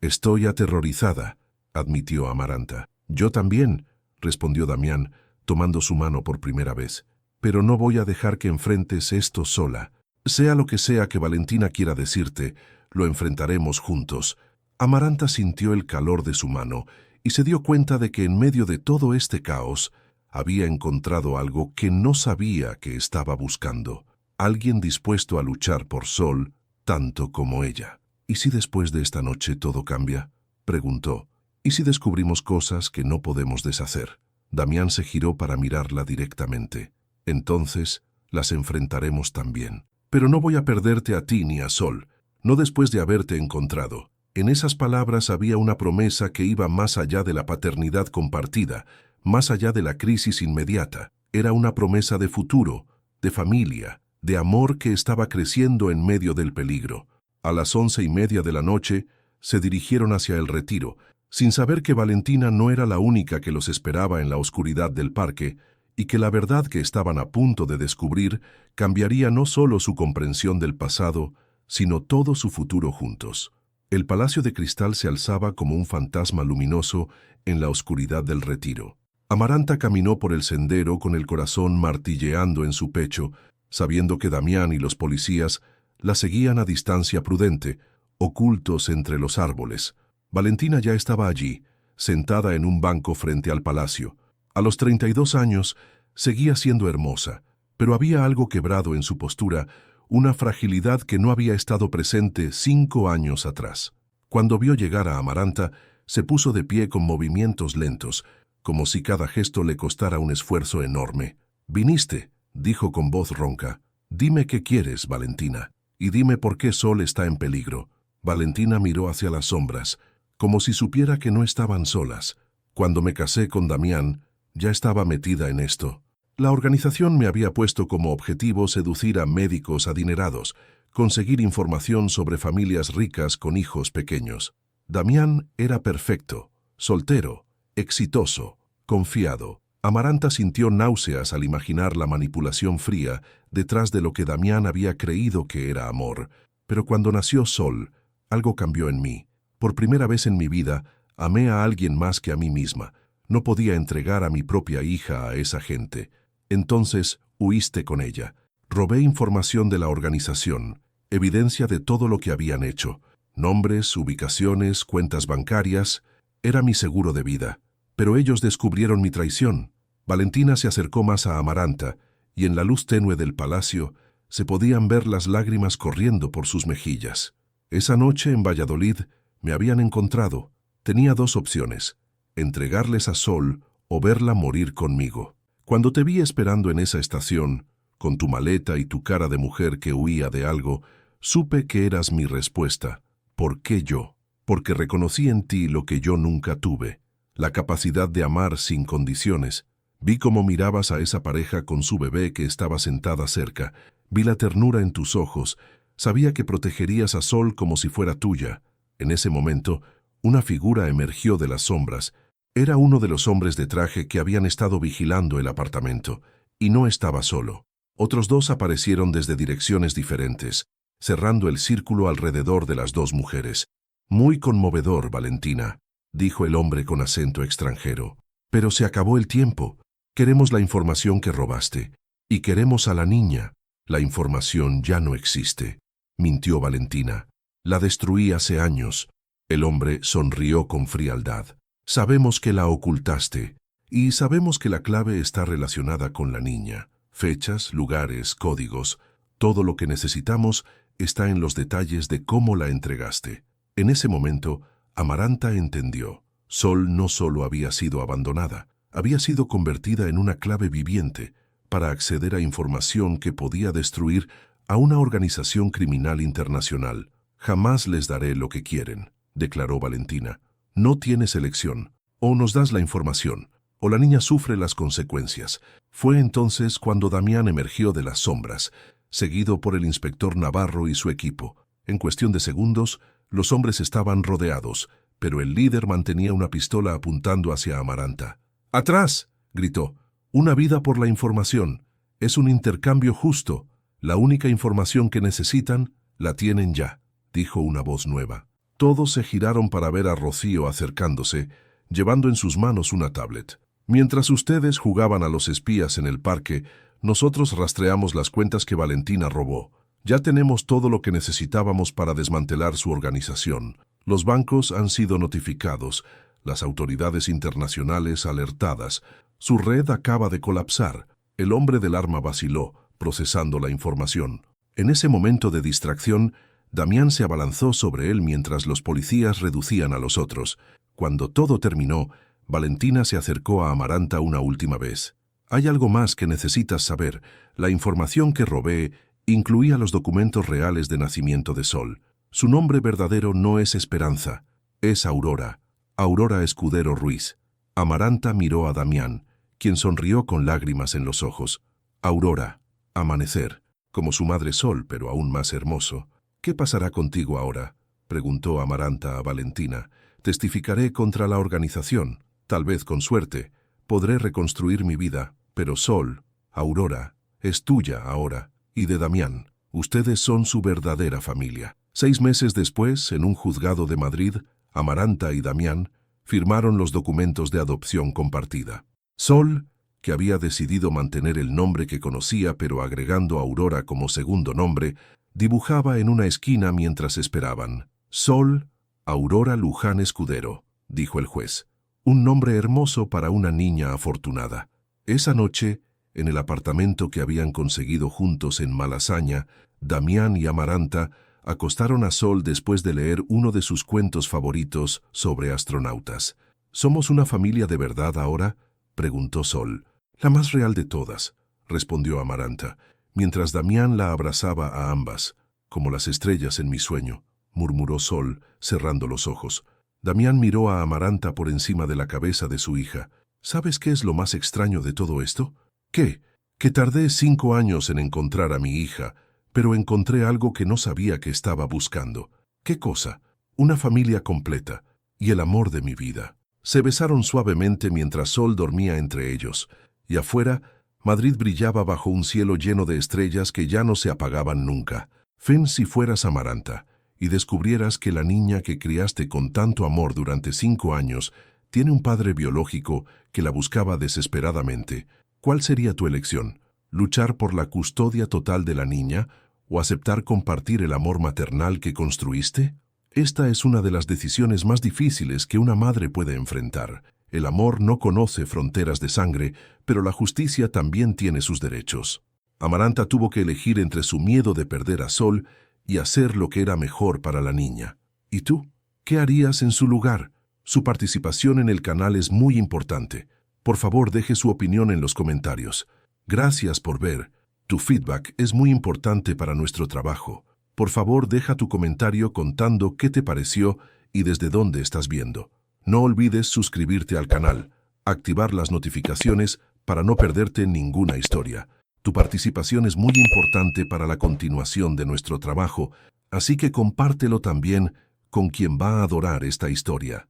S1: «Estoy aterrorizada», admitió Amaranta. «Yo también», respondió Damián, tomando su mano por primera vez. «Pero no voy a dejar que enfrentes esto sola. Sea lo que sea que Valentina quiera decirte, lo enfrentaremos juntos». Amaranta sintió el calor de su mano y se dio cuenta de que en medio de todo este caos había encontrado algo que no sabía que estaba buscando. Alguien dispuesto a luchar por Sol tanto como ella. «¿Y si después de esta noche todo cambia?», preguntó. «¿Y si descubrimos cosas que no podemos deshacer?». Damián se giró para mirarla directamente. «Entonces, las enfrentaremos también. Pero no voy a perderte a ti ni a Sol, no después de haberte encontrado». En esas palabras había una promesa que iba más allá de la paternidad compartida, más allá de la crisis inmediata. Era una promesa de futuro, de familia, de amor que estaba creciendo en medio del peligro. A las 11:30 de la noche, se dirigieron hacia el retiro, sin saber que Valentina no era la única que los esperaba en la oscuridad del parque, y que la verdad que estaban a punto de descubrir cambiaría no solo su comprensión del pasado, sino todo su futuro juntos. El palacio de cristal se alzaba como un fantasma luminoso en la oscuridad del retiro. Amaranta caminó por el sendero con el corazón martilleando en su pecho, sabiendo que Damián y los policías la seguían a distancia prudente, ocultos entre los árboles. Valentina ya estaba allí, sentada en un banco frente al palacio. A los 32 años, seguía siendo hermosa, pero había algo quebrado en su postura, una fragilidad que no había estado presente 5 años atrás. Cuando vio llegar a Amaranta, se puso de pie con movimientos lentos, como si cada gesto le costara un esfuerzo enorme. «Viniste», dijo con voz ronca. «Dime qué quieres, Valentina, y dime por qué Sol está en peligro». Valentina miró hacia las sombras, como si supiera que no estaban solas. «Cuando me casé con Damián, ya estaba metida en esto. La organización me había puesto como objetivo seducir a médicos adinerados, conseguir información sobre familias ricas con hijos pequeños. Damián era perfecto, soltero, exitoso, confiado. Amaranta sintió náuseas al imaginar la manipulación fría detrás de lo que Damián había creído que era amor. Pero cuando nació Sol, algo cambió en mí. Por primera vez en mi vida, amé a alguien más que a mí misma. No podía entregar a mi propia hija a esa gente. Entonces huiste con ella. Robé información de la organización, evidencia de todo lo que habían hecho. Nombres, ubicaciones, cuentas bancarias. Era mi seguro de vida. Pero ellos descubrieron mi traición. Valentina se acercó más a Amaranta, y en la luz tenue del palacio se podían ver las lágrimas corriendo por sus mejillas. Esa noche en Valladolid me habían encontrado. Tenía 2 opciones: entregarles a Sol o verla morir conmigo. Cuando te vi esperando en esa estación, con tu maleta y tu cara de mujer que huía de algo, supe que eras mi respuesta. ¿Por qué yo? Porque reconocí en ti lo que yo nunca tuve, la capacidad de amar sin condiciones. Vi cómo mirabas a esa pareja con su bebé que estaba sentada cerca. Vi la ternura en tus ojos. Sabía que protegerías a Sol como si fuera tuya. En ese momento, una figura emergió de las sombras. Era uno de los hombres de traje que habían estado vigilando el apartamento, y no estaba solo. Otros 2 aparecieron desde direcciones diferentes. cerrando el círculo alrededor de las dos mujeres. Muy conmovedor, Valentina, dijo el hombre con acento extranjero. Pero se acabó el tiempo. Queremos la información que robaste. Y queremos a la niña. La información ya no existe, mintió Valentina. La destruí hace años. El hombre sonrió con frialdad. Sabemos que la ocultaste. Y sabemos que la clave está relacionada con la niña. Fechas, lugares, códigos. Todo lo que necesitamos está en los detalles de cómo la entregaste. En ese momento, Amaranta entendió. Sol no solo había sido abandonada, había sido convertida en una clave viviente para acceder a información que podía destruir a una organización criminal internacional. Jamás les daré lo que quieren, declaró Valentina. No tienes elección. O nos das la información, o la niña sufre las consecuencias. Fue entonces cuando Damián emergió de las sombras, seguido por el inspector Navarro y su equipo. En cuestión de segundos, los hombres estaban rodeados, pero el líder mantenía una pistola apuntando hacia Amaranta. ¡Atrás!, gritó. Una vida por la información. Es un intercambio justo. La única información que necesitan, la tienen ya, dijo una voz nueva. Todos se giraron para ver a Rocío acercándose, llevando en sus manos una tablet. Mientras ustedes jugaban a los espías en el parque, nosotros rastreamos las cuentas que Valentina robó. Ya tenemos todo lo que necesitábamos para desmantelar su organización. Los bancos han sido notificados, las autoridades internacionales alertadas. Su red acaba de colapsar. El hombre del arma vaciló, procesando la información. En ese momento de distracción, Damián se abalanzó sobre él mientras los policías reducían a los otros. Cuando todo terminó, Valentina se acercó a Amaranta una última vez. Hay algo más que necesitas saber. La información que robé incluía los documentos reales de nacimiento de Sol. Su nombre verdadero no es Esperanza, es Aurora. Aurora Escudero Ruiz. Amaranta miró a Damián, quien sonrió con lágrimas en los ojos. Aurora, amanecer, como su madre Sol, pero aún más hermoso. ¿Qué pasará contigo ahora?, preguntó Amaranta a Valentina. Testificaré contra la organización. Tal vez con suerte podré reconstruir mi vida, pero Sol, Aurora, es tuya ahora, y de Damián. Ustedes son su verdadera familia. 6 meses después, en un juzgado de Madrid, Amaranta y Damián firmaron los documentos de adopción compartida. Sol, que había decidido mantener el nombre que conocía pero agregando a Aurora como segundo nombre, dibujaba en una esquina mientras esperaban. Sol, Aurora Luján Escudero, dijo el juez. Un nombre hermoso para una niña afortunada. Esa noche, en el apartamento que habían conseguido juntos en Malasaña, Damián y Amaranta acostaron a Sol después de leer uno de sus cuentos favoritos sobre astronautas. ¿Somos una familia de verdad ahora?, preguntó Sol. La más real de todas, respondió Amaranta, mientras Damián la abrazaba a ambas. Como las estrellas en mi sueño, murmuró Sol, cerrando los ojos. Damián miró a Amaranta por encima de la cabeza de su hija. ¿Sabes qué es lo más extraño de todo esto? ¿Qué? Que tardé 5 años en encontrar a mi hija, pero encontré algo que no sabía que estaba buscando. ¿Qué cosa? Una familia completa, y el amor de mi vida. Se besaron suavemente mientras Sol dormía entre ellos, y afuera, Madrid brillaba bajo un cielo lleno de estrellas que ya no se apagaban nunca. Fen si fueras Amaranta, y descubrieras que la niña que criaste con tanto amor durante 5 años tiene un padre biológico que la buscaba desesperadamente. ¿Cuál sería tu elección? ¿Luchar por la custodia total de la niña o aceptar compartir el amor maternal que construiste? Esta es una de las decisiones más difíciles que una madre puede enfrentar. El amor no conoce fronteras de sangre, pero la justicia también tiene sus derechos. Amaranta tuvo que elegir entre su miedo de perder a Sol y hacer lo que era mejor para la niña. ¿Y tú? ¿Qué harías en su lugar? Su participación en el canal es muy importante. Por favor, deje su opinión en los comentarios. Gracias por ver. Tu feedback es muy importante para nuestro trabajo. Por favor, deja tu comentario contando qué te pareció y desde dónde estás viendo. No olvides suscribirte al canal, activar las notificaciones para no perderte ninguna historia. Tu participación es muy importante para la continuación de nuestro trabajo, así que compártelo también con quien va a adorar esta historia.